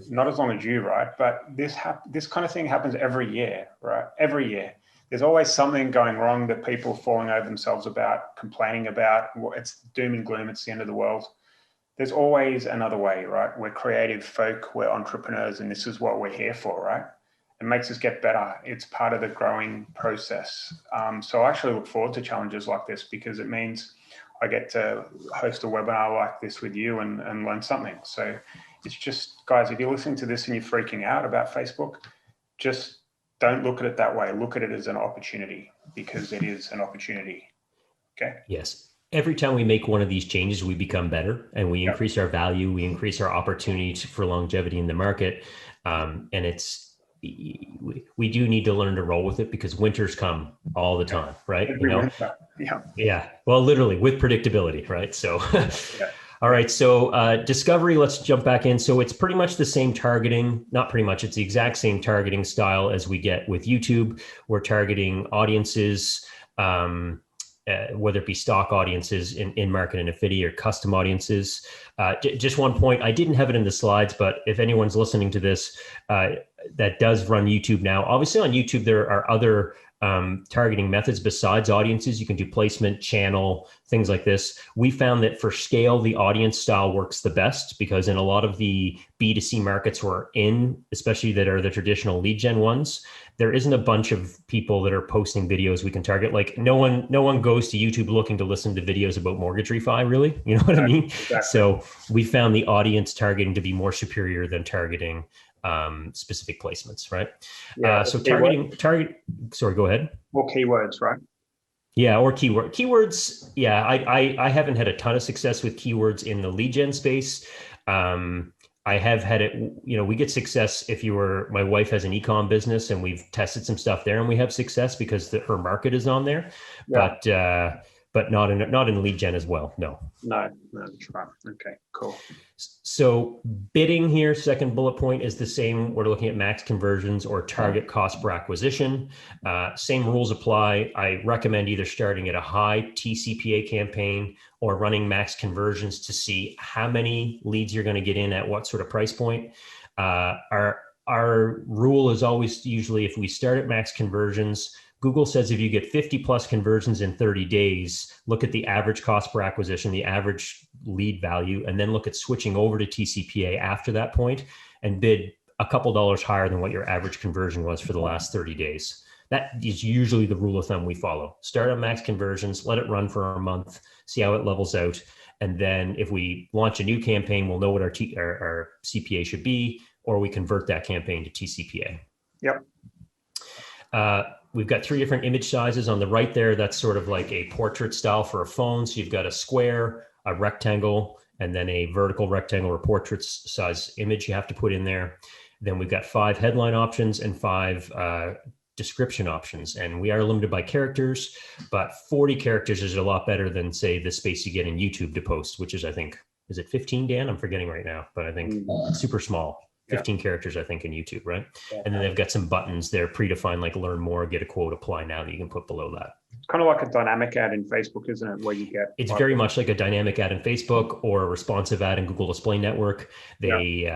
not as long as you, right? But this kind of thing happens every year, right? Every year. There's always something going wrong that people are falling over themselves about, complaining about. It's doom and gloom. It's the end of the world. There's always another way, right? We're creative folk. We're entrepreneurs, and this is what we're here for, right? It makes us get better. It's part of the growing process. So I actually look forward to challenges like this, because it means I get to host a webinar like this with you and learn something. So it's just, guys, if you're listening to this and you're freaking out about Facebook, just don't look at it that way. Look at it as an opportunity, because it is an opportunity. Okay. Yes. Every time we make one of these changes, we become better, and we increase our value. We increase our opportunity for longevity in the market. And we do need to learn to roll with it, because winters come all the time, right? Winter. Yeah. Well, literally with predictability, right? So, all right. So Discovery, let's jump back in. So it's pretty much the same targeting, not pretty much, it's the exact same targeting style as we get with YouTube. We're targeting audiences, whether it be stock audiences in market and affinity, or custom audiences. Just one point, I didn't have it in the slides, but if anyone's listening to this that does run YouTube now, obviously on YouTube, there are other targeting methods besides audiences. You can do placement, channel, things like this. We found that for scale, the audience style works the best, because in a lot of the B2C markets we're in, especially that are the traditional lead gen ones, there isn't a bunch of people that are posting videos we can target. Like no one goes to YouTube looking to listen to videos about mortgage refi, really. You know what I mean? Exactly. So we found the audience targeting to be more superior than targeting specific placements, right? So sorry, go ahead. Or keywords, right? Yeah, or keywords. Yeah, I haven't had a ton of success with keywords in the lead gen space. I have had it, we get success if my wife has an e-com business, and we've tested some stuff there, and we have success because her market is on there, but not in lead gen as well. No, that's right. Okay, cool. So bidding here, second bullet point, is the same. We're looking at max conversions or target cost per acquisition. Same rules apply. I recommend either starting at a high TCPA campaign or running max conversions to see how many leads you're going to get in at what sort of price point. Our rule is always usually, if we start at max conversions, Google says if you get 50 plus conversions in 30 days, look at the average cost per acquisition, the average lead value, and then look at switching over to TCPA after that point and bid a couple dollars higher than what your average conversion was for the last 30 days. That is usually the rule of thumb we follow. Start on max conversions, let it run for a month, see how it levels out. And then if we launch a new campaign, we'll know what our CPA should be, or we convert that campaign to TCPA. Yep. We've got 3 different image sizes on the right there. That's sort of like a portrait style for a phone. So you've got a square, a rectangle, and then a vertical rectangle or portrait size image you have to put in there. Then we've got 5 headline options and 5 description options. And we are limited by characters, but 40 characters is a lot better than, say, the space you get in YouTube to post, which is, I think, is it 15, Dan? I'm forgetting right now, but I think super small. 15 characters, I think, in YouTube, right? Yeah. And then they've got some buttons there predefined, like learn more, get a quote, apply now, that you can put below that. It's kind of like a dynamic ad in Facebook, isn't it? Where you get it's very much like a dynamic ad in Facebook or a responsive ad in Google Display Network. They've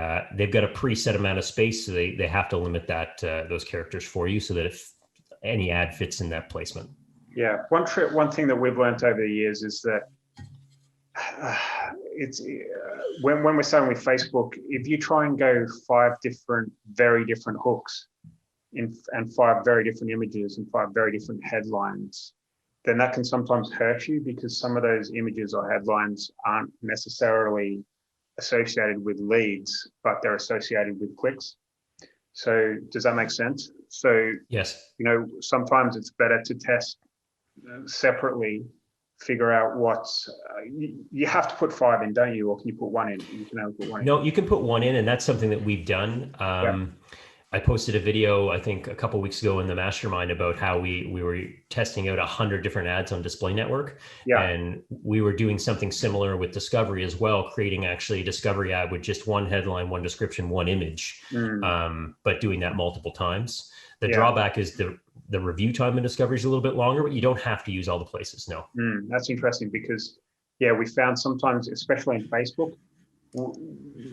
got a preset amount of space, so they have to limit that those characters for you, so that if any ad fits in that placement. Yeah, one thing that we've learned over the years is that it's when we're starting with Facebook, if you try and go 5 very different hooks and 5 very different images and 5 very different headlines, then that can sometimes hurt you, because some of those images or headlines aren't necessarily associated with leads, but they're associated with clicks. So does that make sense? So yes, sometimes it's better to test separately, figure out what's you have to put 5 in, don't you? Or can you put 1 in? You can only put 1 in. No, you can put 1 in, and that's something that we've done. I posted a video, I think a couple of weeks ago in the mastermind, about how we were testing out 100 different ads on Display Network. And we were doing something similar with Discovery as well, creating actually a Discovery ad with just 1 headline, 1 description, 1 image, but doing that multiple times. The drawback is the review time in Discovery is a little bit longer, but you don't have to use all the places. No. That's interesting, because we found sometimes, especially in Facebook,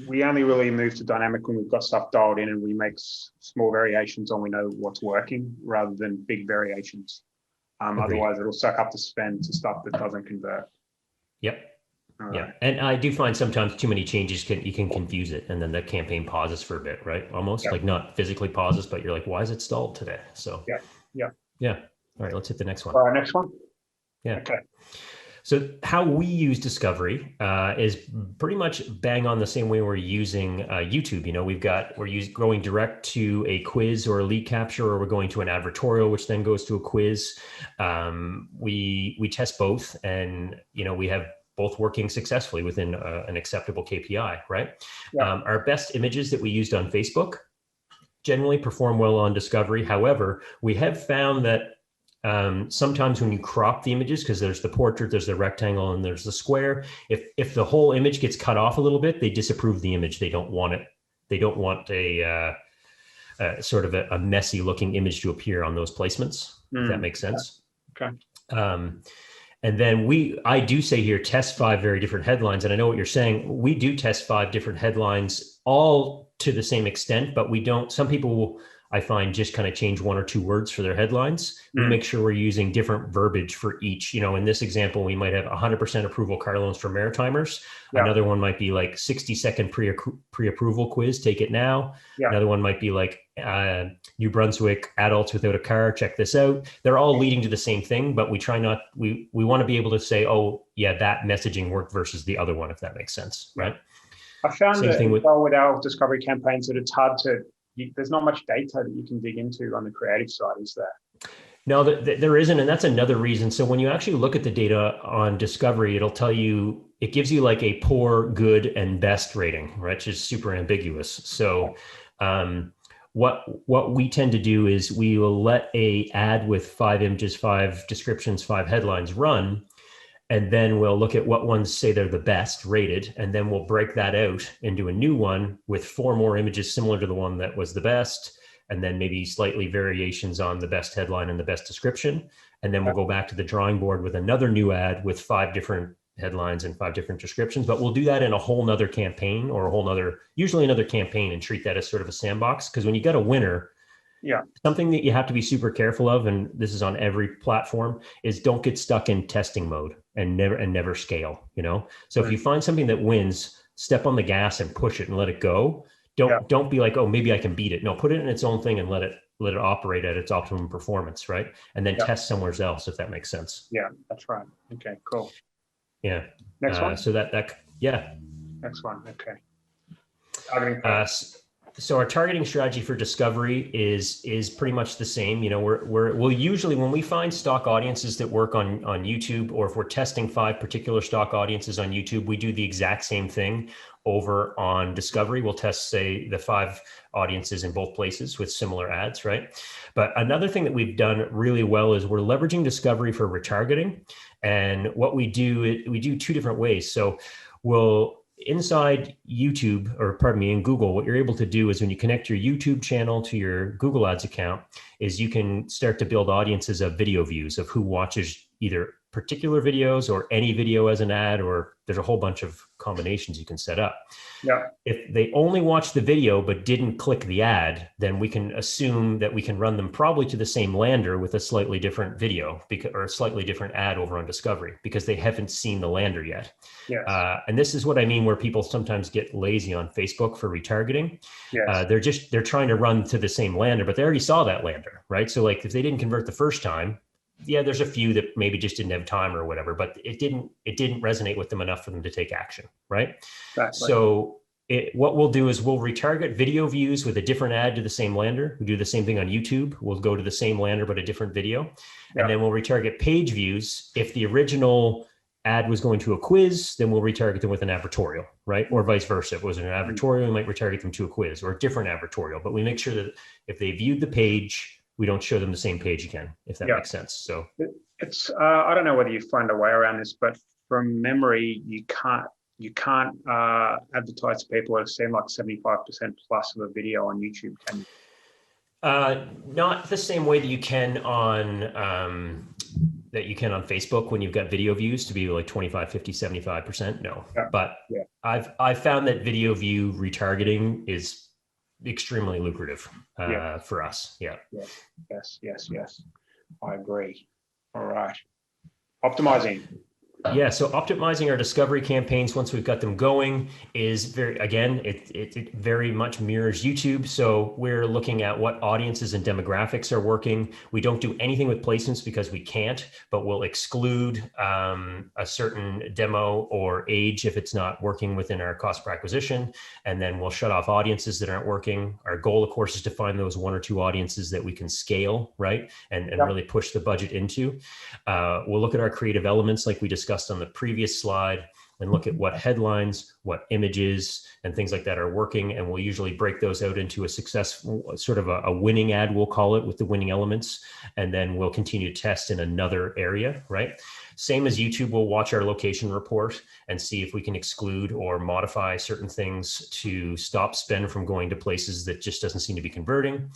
we only really move to dynamic when we've got stuff dialed in and we make small variations and we know what's working, rather than big variations. Otherwise, it'll suck up the spend to stuff that doesn't convert. Yep. Right. And I do find sometimes too many changes you can confuse it, and then the campaign pauses for a bit, right? Almost like not physically pauses, but you're like, why is it stalled today? So yeah. All right, let's hit the next one. All right, next one. Yeah. Okay. So how we use Discovery is pretty much bang on the same way we're using YouTube. We're going direct to a quiz or a lead capture, or we're going to an advertorial, which then goes to a quiz. We test both, and we have both working successfully within an acceptable KPI, right? Our best images that we used on Facebook generally perform well on Discovery. However, we have found that sometimes when you crop the images, because there's the portrait, there's the rectangle, and there's the square, if the whole image gets cut off a little bit, they disapprove the image. They don't want it. They don't want a sort of a messy looking image to appear on those placements, if that makes sense. Okay. And then I do say here, test 5 very different headlines. And I know what you're saying. We do test 5 different headlines, all to the same extent, but we don't. Some people, I find, just kind of change 1 or 2 words for their headlines. We make sure we're using different verbiage for each. In this example, we might have 100% approval car loans for Maritimers. Another one might be like 60-second pre-approval quiz, take it now. Another one might be like New Brunswick adults without a car, check this out. They're all leading to the same thing, but we try not. We want to be able to say, oh yeah, that messaging worked versus the other one, if that makes sense, right? I found that with our Discovery campaigns that it's hard to. There's not much data that you can dig into on the creative side, is there? No, there isn't. And that's another reason. So when you actually look at the data on Discovery, it'll tell you, it gives you like a poor, good, and best rating, right? Which is super ambiguous. So what we tend to do is we will let a ad with 5 images, 5 descriptions, 5 headlines run. And then we'll look at what ones say they're the best rated, and then we'll break that out into a new one with 4 more images similar to the one that was the best, and then maybe slightly variations on the best headline and the best description. And then we'll go back to the drawing board with another new ad with 5 different headlines and 5 different descriptions. But we'll do that in a whole nother campaign, or usually another campaign, and treat that as sort of a sandbox. Because when you got a winner, something that you have to be super careful of, and this is on every platform, is don't get stuck in testing mode and never scale, So if you find something that wins, step on the gas and push it and let it go. Don't be like, oh, maybe I can beat it. No, put it in its own thing and let it operate at its optimum performance, right? And then test somewhere else, if that makes sense. Yeah, that's right. Okay, cool. Yeah. Next one. So Next one. Okay. Targeting. So our targeting strategy for Discovery is pretty much the same. We'll usually, when we find stock audiences that work on YouTube, or if we're testing 5 particular stock audiences on YouTube, we do the exact same thing over on Discovery. We'll test, say, the 5 audiences in both places with similar ads, right? But another thing that we've done really well is we're leveraging Discovery for retargeting. And what we do 2 different ways. So inside YouTube, or pardon me, in Google, what you're able to do is when you connect your YouTube channel to your Google Ads account, is you can start to build audiences of video views of who watches either particular videos or any video as an ad, or there's a whole bunch of combinations you can set up. Yeah. If they only watched the video but didn't click the ad, then we can assume that we can run them probably to the same lander with a slightly different video or a slightly different ad over on Discovery, because they haven't seen the lander yet. Yes. And this is what I mean, where people sometimes get lazy on Facebook for retargeting. Yes. They're trying to run to the same lander, but they already saw that lander, right? So like if they didn't convert the first time, yeah, there's a few that maybe just didn't have time or whatever, but it didn't resonate with them enough for them to take action, right? Exactly. So what we'll do is we'll retarget video views with a different ad to the same lander. We do the same thing on YouTube. We'll go to the same lander, but a different video. Yeah. And then we'll retarget page views. If the original ad was going to a quiz, then we'll retarget them with an advertorial, right? Or vice versa. If it was an advertorial, we might retarget them to a quiz or a different advertorial, but we make sure that if they viewed the page, we don't show them the same page again, if that makes sense. So it's I don't know whether you find a way around this, but from memory, you can't advertise to people who have seen like 75% plus of a video on YouTube, can you? Not the same way that you can on Facebook when you've got video views to be like 25, 50, 75%. No, but I've found that video view retargeting is extremely lucrative for us. Yes. I agree. All right. Optimizing. Yeah, so optimizing our discovery campaigns once we've got them going is it very much mirrors YouTube. So we're looking at what audiences and demographics are working. We don't do anything with placements because we can't, but we'll exclude a certain demo or age if it's not working within our cost per acquisition. And then we'll shut off audiences that aren't working. Our goal, of course, is to find those one or two audiences that we can scale, right? And really push the budget into. We'll look at our creative elements like we discussed on the previous slide and look at what headlines, what images, and things like that are working. And we'll usually break those out into a successful, sort of a winning ad, we'll call it, with the winning elements. And then we'll continue to test in another area, right? Same as YouTube, we'll watch our location report and see if we can exclude or modify certain things to stop spend from going to places that just doesn't seem to be converting.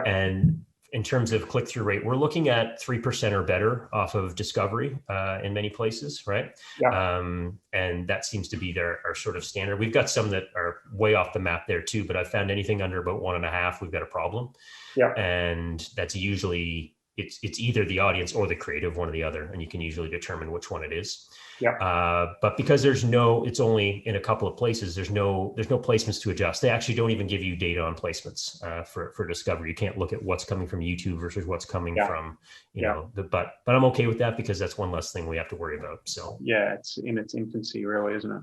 And in terms of click-through rate, we're looking at 3% or better off of discovery in many places, right? And that seems to be our sort of standard. We've got some that are way off the map there too, but I've found anything under about 1.5, we've got a problem. And that's usually, it's either the audience or the creative, one or the other, and you can usually determine which one it is. But because it's only in a couple of places, there's no placements to adjust. They actually don't even give you data on placements for discovery. You can't look at what's coming from YouTube versus what's coming from, but I'm okay with that because that's one less thing we have to worry about. So it's in its infancy, really, isn't it?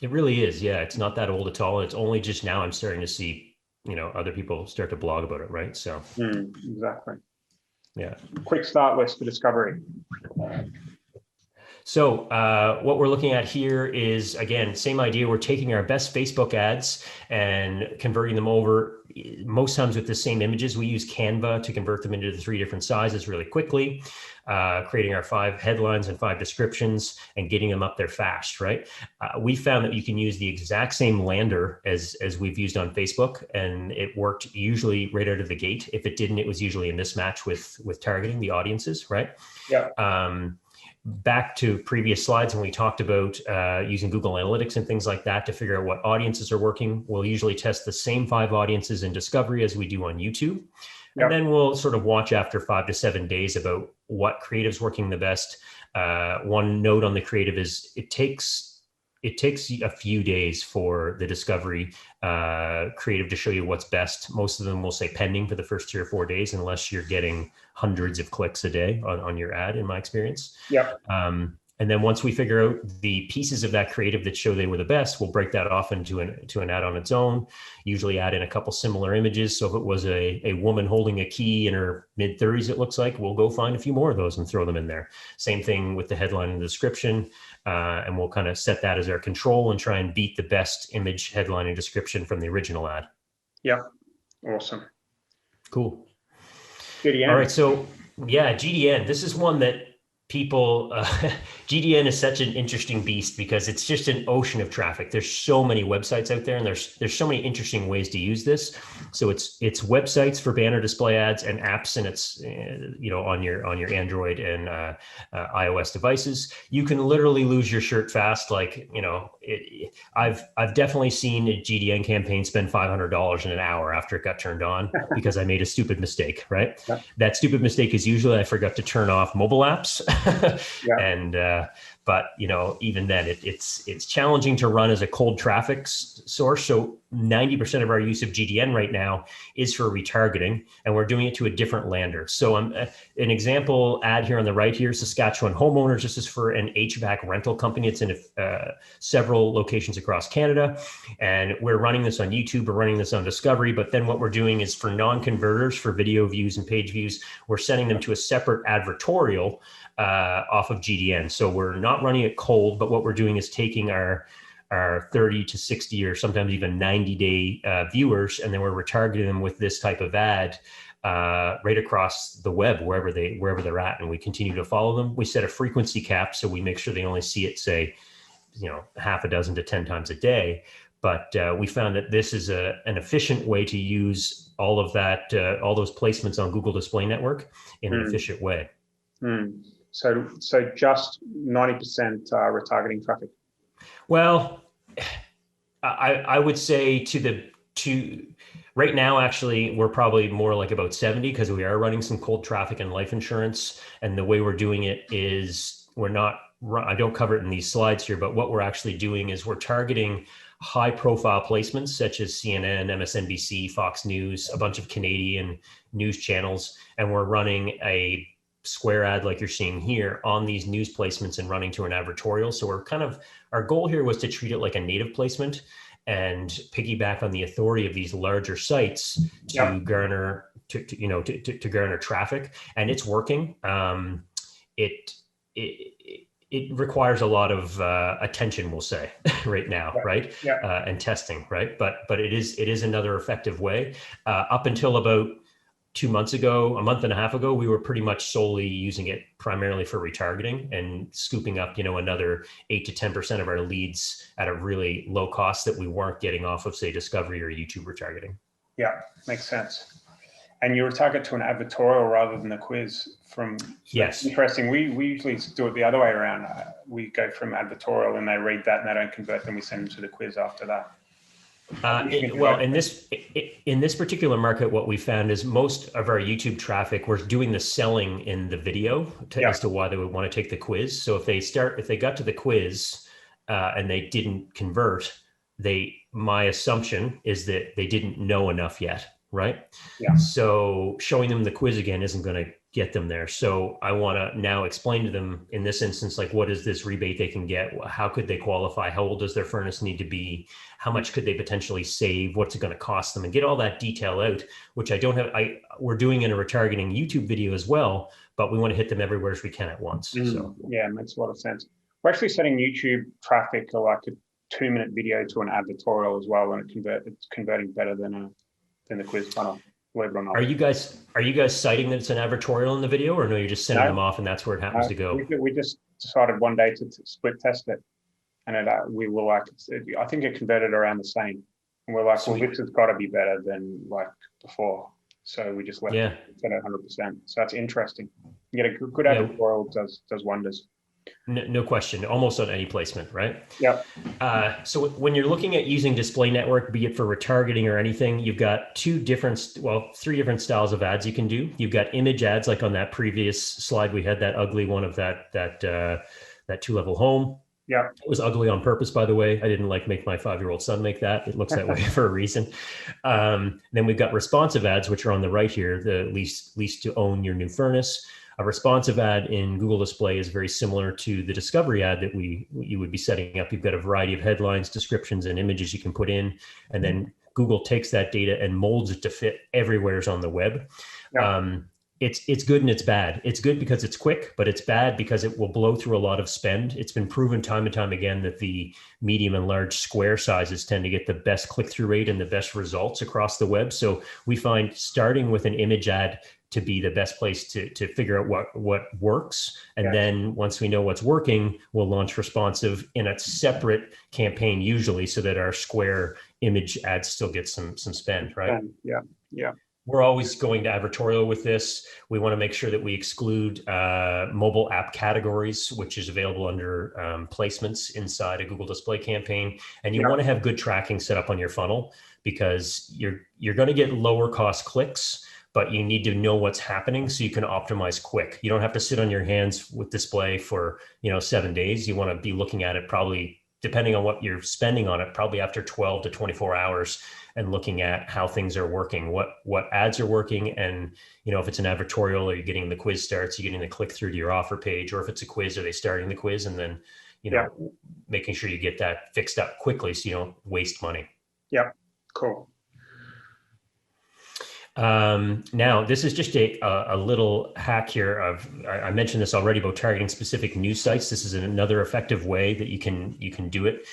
It really is. Yeah, it's not that old at all. It's only just now I'm starting to see, other people start to blog about it, right? So exactly. Yeah. Quick start list for discovery. So what we're looking at here is, again, same idea. We're taking our best Facebook ads and converting them over, most times with the same images. We use Canva to convert them into the 3 different sizes really quickly, creating our 5 headlines and 5 descriptions and getting them up there fast, right? We found that you can use the exact same lander as we've used on Facebook, and it worked usually right out of the gate. If it didn't, it was usually a mismatch with targeting the audiences, right? Back to previous slides when we talked about using Google Analytics and things like that to figure out what audiences are working. We'll usually test the same 5 audiences in Discovery as we do on YouTube. And then we'll sort of watch after 5 to 7 days about what creative's working the best. One note on the creative is it takes a few days for the Discovery creative to show you what's best. Most of them will say pending for the first 3 or 4 days, unless you're getting hundreds of clicks a day on your ad, in my experience. And then once we figure out the pieces of that creative that show they were the best, we'll break that off into an ad on its own, usually add in a couple similar images. So if it was a woman holding a key in her mid-30s, it looks like, we'll go find a few more of those and throw them in there. Same thing with the headline and the description. And we'll kind of set that as our control and try and beat the best image, headline, and description from the original ad. Awesome. Cool. GDN. All right. So yeah, GDN. This is one that people, GDN is such an interesting beast because it's just an ocean of traffic. There's so many websites out there, and there's so many interesting ways to use this. So it's websites for banner display ads and apps, and it's on your Android and iOS devices. You can literally lose your shirt fast. Like I've definitely seen a GDN campaign spend $500 in an hour after it got turned on because I made a stupid mistake. Right, yeah. That stupid mistake is usually I forgot to turn off mobile apps. Yeah. And but even then it's challenging to run as a cold traffic source. So 90% of our use of GDN right now is for retargeting, and we're doing it to a different lander. So an example ad here on the right here, Saskatchewan homeowners. This is for an HVAC rental company. It's in several locations across Canada, and we're running this on YouTube. We're running this on Discovery, but then what we're doing is for non-converters, for video views and page views, we're sending them to a separate advertorial off of GDN. So we're not running it cold, but what we're doing is taking our 30 to 60 or sometimes even 90-day viewers, and then we're retargeting them with this type of ad right across the web, wherever they're at, and we continue to follow them. We set a frequency cap, so we make sure they only see it, say, half a dozen to 10 times a day. But we found that this is an efficient way to use all of that, all those placements on Google Display Network in an efficient way. So just 90% retargeting traffic. Well, I would say right now, actually, we're probably more like about 70 because we are running some cold traffic and life insurance. And the way we're doing it is I don't cover it in these slides here, but what we're actually doing is we're targeting high profile placements such as CNN, MSNBC, Fox News, a bunch of Canadian news channels. And we're running a square ad like you're seeing here on these news placements and running to an advertorial. So our goal here was to treat it like a native placement and piggyback on the authority of these larger sites to garner to garner traffic, and it's working. It requires a lot of attention, we'll say, right now, right? Yeah. And testing, right? But it is another effective way. Up until about 2 months ago, a month and a half ago, we were pretty much solely using it primarily for retargeting and scooping up, another 8 to 10% of our leads at a really low cost that we weren't getting off of, say, Discovery or YouTube retargeting. Yeah, makes sense. And you retarget to an advertorial rather than a quiz. Yes. Interesting. We usually do it the other way around. We go from advertorial and they read that and they don't convert, then we send them to the quiz after that. In this particular market, what we found is most of our YouTube traffic, we're doing the selling in the video as to why they would want to take the quiz. So if they got to the quiz and they didn't convert, my assumption is that they didn't know enough yet, right? Yeah. So showing them the quiz again isn't going to get them there. So I want to now explain to them in this instance, like, what is this rebate they can get? How could they qualify? How old does their furnace need to be? How much could they potentially save? What's it going to cost them? And get all that detail out, which I don't have. We're doing in a retargeting YouTube video as well, but we want to hit them everywhere as we can at once. So yeah, it makes a lot of sense. We're actually setting YouTube traffic to like a 2-minute video to an advertorial as well, and it's converting better than the quiz funnel. Believe it or not. Are you guys citing that it's an advertorial in the video, or no? You're just sending them off, and that's where it happens to go. We just decided one day to split test it, and we were like, I think it converted around the same, and we're like, well, this has got to be better than like before. So we just left it at 100%. So that's interesting. You get a good advertorial does wonders. No question, almost on any placement, right? Yeah. So when you're looking at using display network, be it for retargeting or anything, you've got three different styles of ads you can do. You've got image ads, like on that previous slide, we had that ugly one of that 2-level home. Yeah. It was ugly on purpose, by the way. I didn't make my 5-year-old son make that. It looks that way for a reason. Then we've got responsive ads, which are on the right here, the lease to own your new furnace. A responsive ad in Google Display is very similar to the Discovery ad that you would be setting up. You've got a variety of headlines, descriptions, and images you can put in, and then Google takes that data and molds it to fit everywhere on the web. Yeah. it's good and it's bad. It's good because it's quick, but it's bad because it will blow through a lot of spend. It's been proven time and time again that the medium and large square sizes tend to get the best click-through rate and the best results across the web. So we find starting with an image ad to be the best place to figure out what works. And then once we know what's working, we'll launch responsive in a separate campaign, usually, so that our square image ads still get some spend, right? Yeah. We're always going to advertorial with this. We want to make sure that we exclude mobile app categories, which is available under placements inside a Google Display campaign. And you want to have good tracking set up on your funnel, because you're going to get lower cost clicks, but you need to know what's happening so you can optimize quick. You don't have to sit on your hands with display for 7 days. You want to be looking at it probably, depending on what you're spending on it, probably after 12 to 24 hours, and looking at how things are working, what ads are working. And, if it's an advertorial, are you getting the quiz starts, are you getting the click through to your offer page? Or if it's a quiz, are they starting the quiz? And then, making sure you get that fixed up quickly so you don't waste money. Yeah, cool. Now, this is just a little hack here I mentioned this already about targeting specific news sites. This is another effective way that you can do it.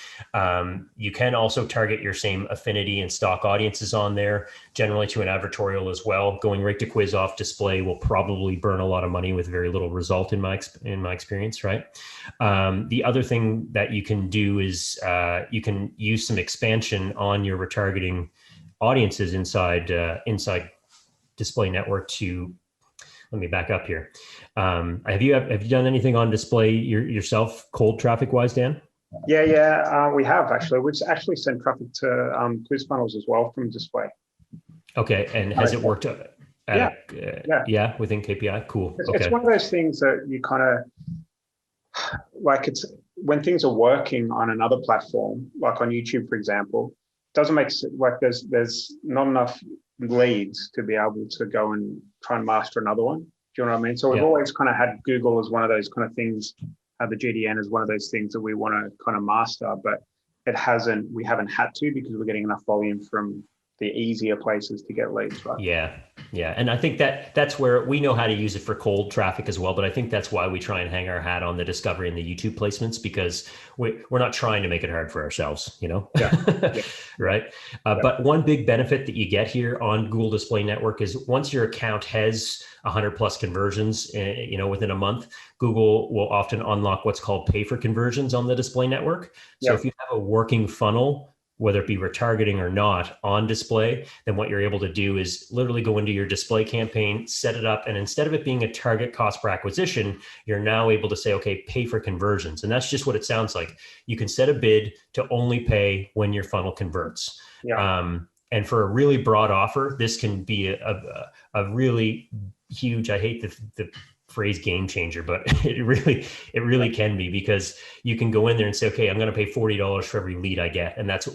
You can also target your same affinity and stock audiences on there, generally to an advertorial as well. Going right to quiz off display will probably burn a lot of money with very little result in my experience, right? The other thing that you can do is you can use some expansion on your retargeting audiences inside Display Network to, let me back up here. Have you done anything on display yourself, cold traffic wise, Dan? Yeah, we have actually. We've actually sent traffic to quiz funnels as well from display. Okay, and has it worked within KPI? Cool. It's one of those things that you kind of like. It's when things are working on another platform, like on YouTube, for example. Doesn't make sense. Like there's not enough leads to be able to go and try and master another one. Do you know what I mean? So we've always kind of had Google as one of those kind of things. The GDN is one of those things that we want to kind of master, but we haven't had to, because we're getting enough volume from the easier places to get leads, right? Yeah. And I think that's where we know how to use it for cold traffic as well. But I think that's why we try and hang our hat on the discovery and the YouTube placements, because we're not trying to make it hard for ourselves, right? But one big benefit that you get here on Google Display Network is once your account has 100 plus conversions, within a month, Google will often unlock what's called pay for conversions on the display network. So if you have a working funnel, whether it be retargeting or not, on display, then what you're able to do is literally go into your display campaign, set it up, and instead of it being a target cost per acquisition, you're now able to say, okay, pay for conversions. And that's just what it sounds like. You can set a bid to only pay when your funnel converts. And for a really broad offer, this can be a really huge, I hate the phrase game changer, but it really can be, because you can go in there and say, okay, I'm going to pay $40 for every lead I get. And that's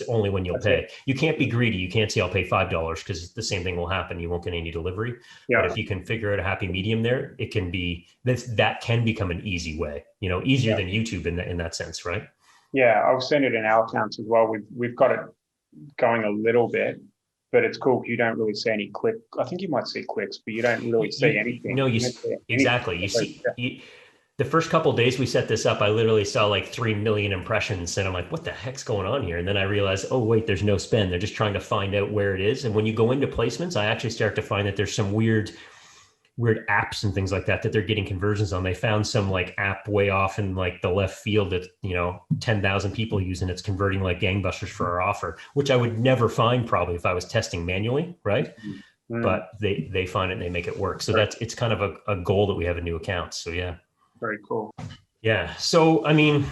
only when you'll pay. You can't be greedy. You can't say I'll pay $5, because the same thing will happen. You won't get any delivery. But if you can figure out a happy medium there, it can be that can become an easy way, easier than YouTube in that sense, right? Yeah, I've seen it in our accounts as well. We've got it going a little bit, but it's cool. You don't really see any click. I think you might see clicks, but you don't really see anything. No, exactly. You see, the first couple of days we set this up, I literally saw like 3 million impressions, and I'm like, what the heck's going on here? And then I realized, oh wait, there's no spend. They're just trying to find out where it is. And when you go into placements, I actually start to find that there's some weird apps and things like that they're getting conversions on. They found some like app way off in like the left field that 10,000 people use, and it's converting like gangbusters for our offer, which I would never find probably if I was testing manually, right? Mm-hmm. But they find it and they make it work. So it's kind of a goal that we have in new accounts. So yeah, very cool. Yeah. So, I mean,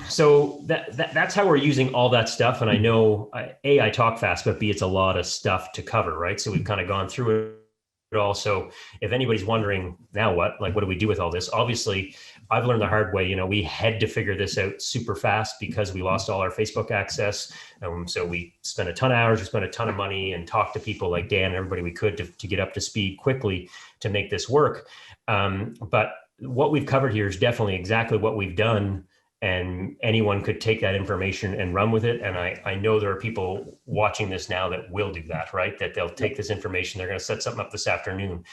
that's how we're using all that stuff. And I know I talk fast, but B, it's a lot of stuff to cover, right? So we've kind of gone through it. But also, if anybody's wondering now what do we do with all this? Obviously, I've learned the hard way. We had to figure this out super fast because we lost all our Facebook access. So we spent a ton of hours, we spent a ton of money, and talked to people like Dan and everybody we could to get up to speed quickly to make this work. But what we've covered here is definitely exactly what we've done. And anyone could take that information and run with it. And I know there are people watching this now that will do that, right? That they'll take this information, they're going to set something up this afternoon.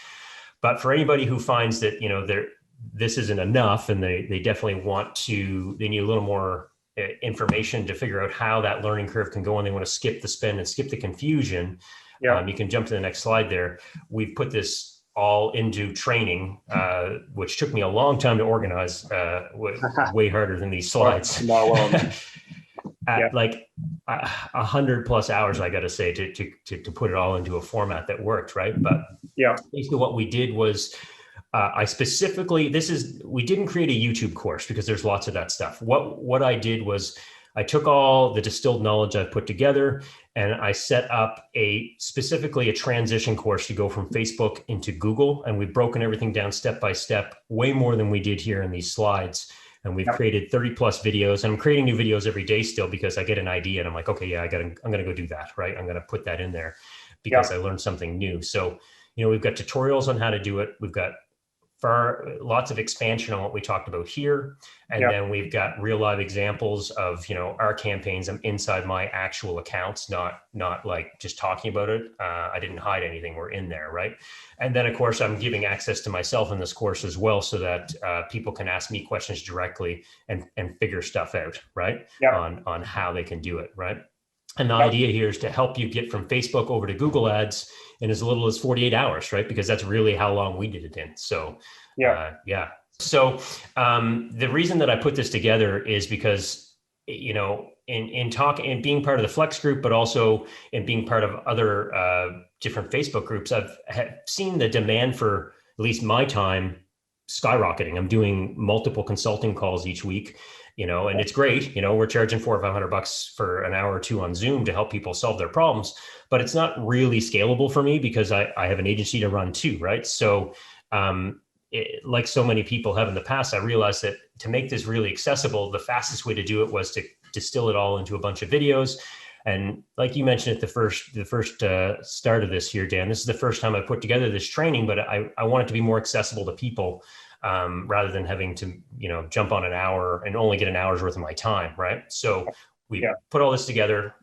But for anybody who finds that, this isn't enough, and they definitely they need a little more information to figure out how that learning curve can go, and they want to skip the spend and skip the confusion. You can jump to the next slide there. We've put this all into training, which took me a long time to organize, way harder than these slides. At like 100+ hours, I got to say, to put it all into a format that worked, right? But basically what we did was, we didn't create a YouTube course because there's lots of that stuff. What I did was I took all the distilled knowledge I've put together, and I set up specifically a transition course to go from Facebook into Google. And we've broken everything down step by step, way more than we did here in these slides. And we've created 30+ videos, and I'm creating new videos every day still, because I get an idea and I'm like, okay, yeah, I'm going to go do that. Right. I'm going to put that in there because I learned something new. So, we've got tutorials on how to do it. We've got lots of expansion on what we talked about here. And then we've got real live examples of, our campaigns. I'm inside my actual accounts, not like just talking about it. I didn't hide anything. We're in there, right? And then of course I'm giving access to myself in this course as well, so that people can ask me questions directly and figure stuff out, right? On how they can do it, right? And the idea here is to help you get from Facebook over to Google Ads in as little as 48 hours, right? Because that's really how long we did it in. So, So the reason that I put this together is because, in talking and being part of the Flex group, but also in being part of other different Facebook groups, I've seen the demand for at least my time skyrocketing. I'm doing multiple consulting calls each week. And it's great. We're charging $400 or $500 for an hour or two on Zoom to help people solve their problems, but it's not really scalable for me because I have an agency to run too, right? So, like so many people have in the past, I realized that to make this really accessible, the fastest way to do it was to distill it all into a bunch of videos. And like you mentioned at the first start of this here, Dan, this is the first time I put together this training, but I want it to be more accessible to people. Rather than having to, jump on an hour and only get an hour's worth of my time, right? So we put all this together.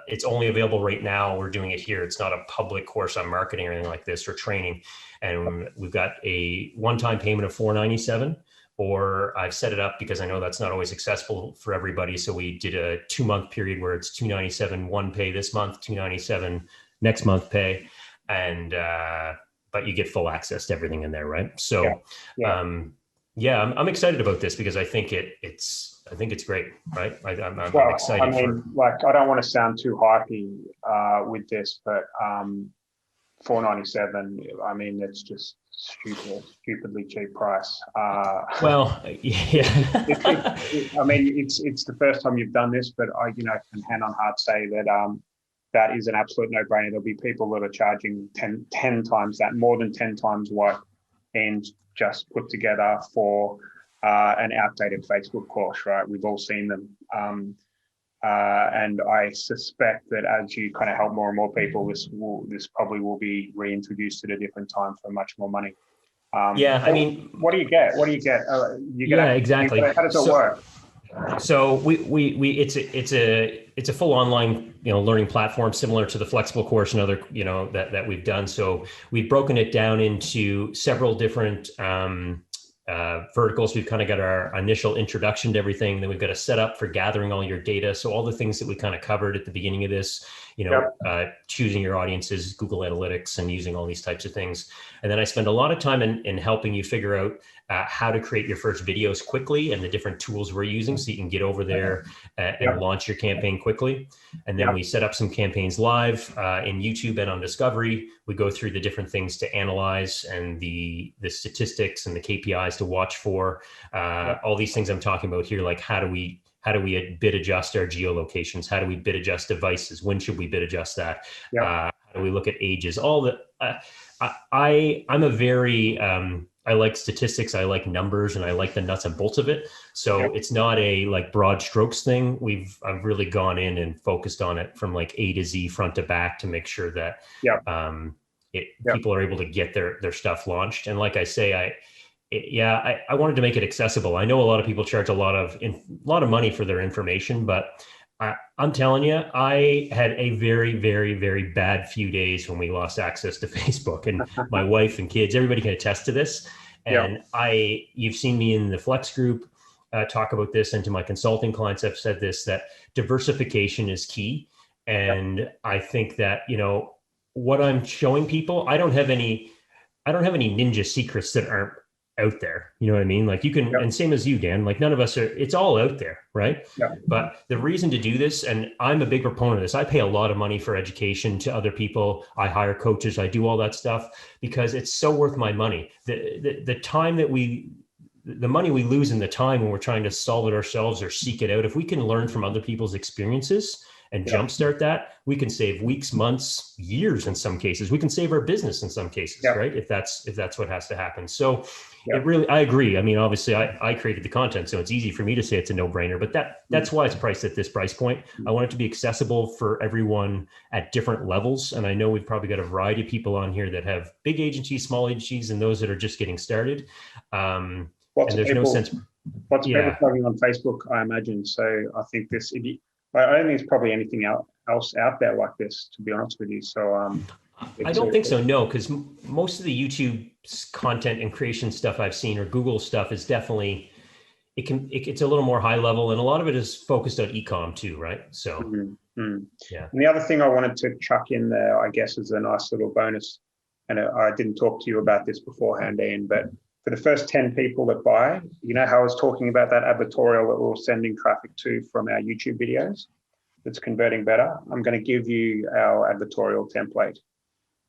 It's only available right now. We're doing it here. It's not a public course on marketing or anything like this or training. And we've got a one-time payment of $497, or I've set it up because I know that's not always accessible for everybody. So we did a 2-month period where it's $297 one pay this month, $297 next month pay, and but you get full access to everything in there, right? So, I'm excited about this because I think it's great, right? I'm excited. I mean, I don't want to sound too hypey with this, but $497. I mean, it's just stupidly cheap price. I mean, it's the first time you've done this, but I, can hand on heart say that that is an absolute no-brainer. There'll be people that are charging 10 times that, more than 10 times what, and just put together for an outdated Facebook course, right? We've all seen them. And I suspect that as you kind of help more and more people, this probably will be reintroduced at a different time for much more money. I mean, what do you get? Exactly. How does it work? So it's a full online learning platform similar to the Flexxable course and other that we've done. So we've broken it down into several different verticals. We've kind of got our initial introduction to everything. Then we've got a setup for gathering all your data. So all the things that we kind of covered at the beginning of this, choosing your audiences, Google Analytics, and using all these types of things. And then I spend a lot of time in helping you figure out how to create your first videos quickly and the different tools we're using so you can get over there and launch your campaign quickly. And then we set up some campaigns live in YouTube and on Discovery. We go through the different things to analyze and the statistics and the KPIs to watch for. All these things I'm talking about here, like how do we bid adjust our geolocations? How do we bid adjust devices? When should we bid adjust that? How do we look at ages? All the I'm a very I like statistics, I like numbers, and I like the nuts and bolts of it. So it's not a broad strokes thing. I've really gone in and focused on it from A to Z, front to back, to make sure that people are able to get their stuff launched. And like I say, I wanted to make it accessible. I know a lot of people charge a lot of money for their information, but I'm telling you, I had a very, very, very bad few days when we lost access to Facebook, and my wife and kids, everybody can attest to this. Yeah. And you've seen me in the Flex group talk about this, and to my consulting clients, I've said this, that diversification is key. And I think that, what I'm showing people, I don't have any ninja secrets that aren't out there. You know what I mean? Like you can, and same as you, Dan, like none of us are, it's all out there. Right. Yeah. But the reason to do this, and I'm a big proponent of this, I pay a lot of money for education to other people. I hire coaches, I do all that stuff because it's so worth my money. The time that the money we lose in the time when we're trying to solve it ourselves or seek it out, if we can learn from other people's experiences and jumpstart that, we can save weeks, months, years in some cases. We can save our business in some cases, right? If that's what has to happen. So it really, I agree. I mean, obviously I created the content, so it's easy for me to say it's a no-brainer, but that's why it's priced at this price point. I want it to be accessible for everyone at different levels. And I know we've probably got a variety of people on here that have big agencies, small agencies, and those that are just getting started. Lots of people talking on Facebook, I imagine. So I think I don't think there's probably anything else out there like this, to be honest with you. So I don't think so, no, because most of the YouTube content and creation stuff I've seen, or Google stuff, is definitely, it's a little more high level, and a lot of it is focused on e-com too, right? So yeah. And the other thing I wanted to chuck in there, I guess, is a nice little bonus, and I didn't talk to you about this beforehand, Ian, but for the first 10 people that buy, you know how I was talking about that advertorial that we're sending traffic to from our YouTube videos that's converting better? I'm going to give you our advertorial template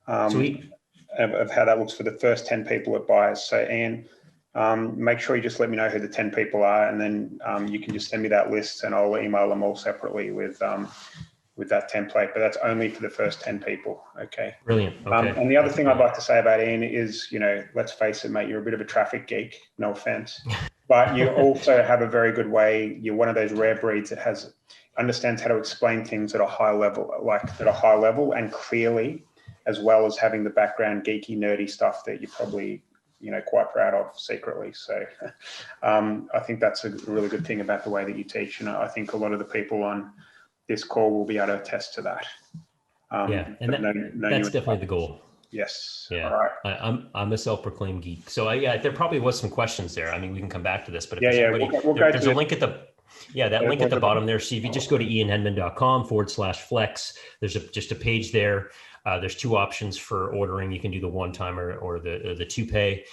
of how that looks for the first 10 people that buy. So, Ian, make sure you just let me know who the 10 people are, and then you can just send me that list and I'll email them all separately with that template, but that's only for the first 10 people. Okay. Brilliant. Okay. And the other thing I'd like to say about Ian is, let's face it, mate, you're a bit of a traffic geek, no offense, but you also have a very good way. You're one of those rare breeds that understands how to explain things at a high level, and clearly, as well as having the background geeky, nerdy stuff that you're probably, quite proud of secretly. So I think that's a really good thing about the way that you teach. And I think a lot of the people on this call will be able to attest to that. And that's definitely the goal. Yes. Yeah. All right. I'm a self-proclaimed geek. So there probably was some questions there. I mean, we can come back to this, but if there's a link at the link at the bottom there. So if you just go to ianhenman.com/flex, there's just a page there. There's two options for ordering. You can do the one time or the two pay.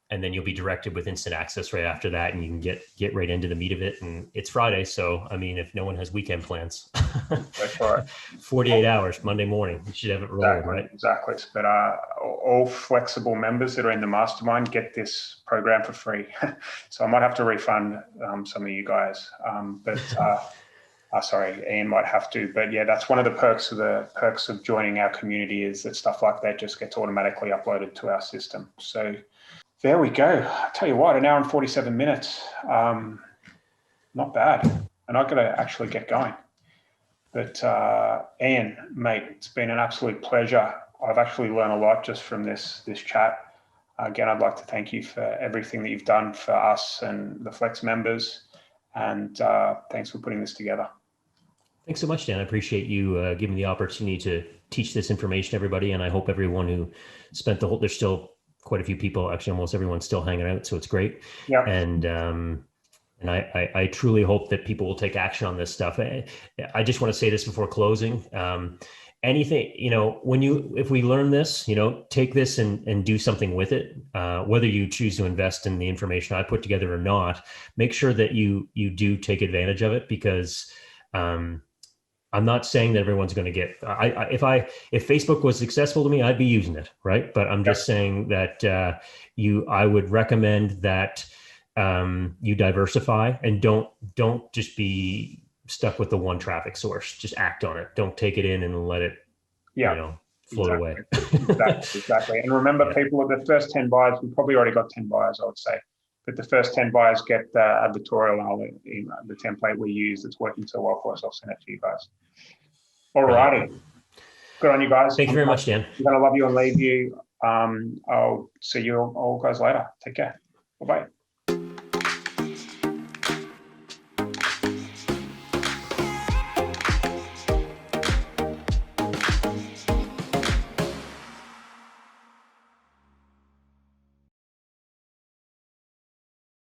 And then you'll be directed with instant access right after that, and you can get right into the meat of it. And it's Friday, so I mean, if no one has weekend plans, that's right. 48 hours, Monday morning, you should have it rolling, right? Exactly. But all Flexxable members that are in the mastermind get this program for free. So I might have to refund some of you guys, sorry, Ian might have to. But yeah, that's one of the perks of joining our community, is that stuff like that just gets automatically uploaded to our system. So there we go. I tell you what, 1 hour and 47 minutes. Not bad. And I've got to actually get going. But Ian, mate, it's been an absolute pleasure. I've actually learned a lot just from this chat. Again, I'd like to thank you for everything that you've done for us and the Flex members. And thanks for putting this together. Thanks so much, Dan. I appreciate you giving me the opportunity to teach this information to everybody. And I hope everyone who spent there's still quite a few people, actually almost everyone's still hanging out, so it's great. Yeah. And I truly hope that people will take action on this stuff. I just want to say this before closing. Anything, if we learn this, take this and do something with it. Whether you choose to invest in the information I put together or not, make sure that you do take advantage of it, because I'm not saying that everyone's going to get, if Facebook was successful to me, I'd be using it. Right. But I'm just saying that I would recommend that you diversify, and don't just be stuck with the one traffic source. Just act on it. Don't take it in and let it, float away. Exactly. And remember, people, the first 10 buyers, we've probably already got 10 buyers, I would say. But the first 10 buyers get the advertorial, the template we use that's working so well for us. I'll send it to you guys. All righty. Good on you guys. Thank you very much, Dan. I'm going to love you and leave you. I'll see you all guys later. Take care. Bye-bye.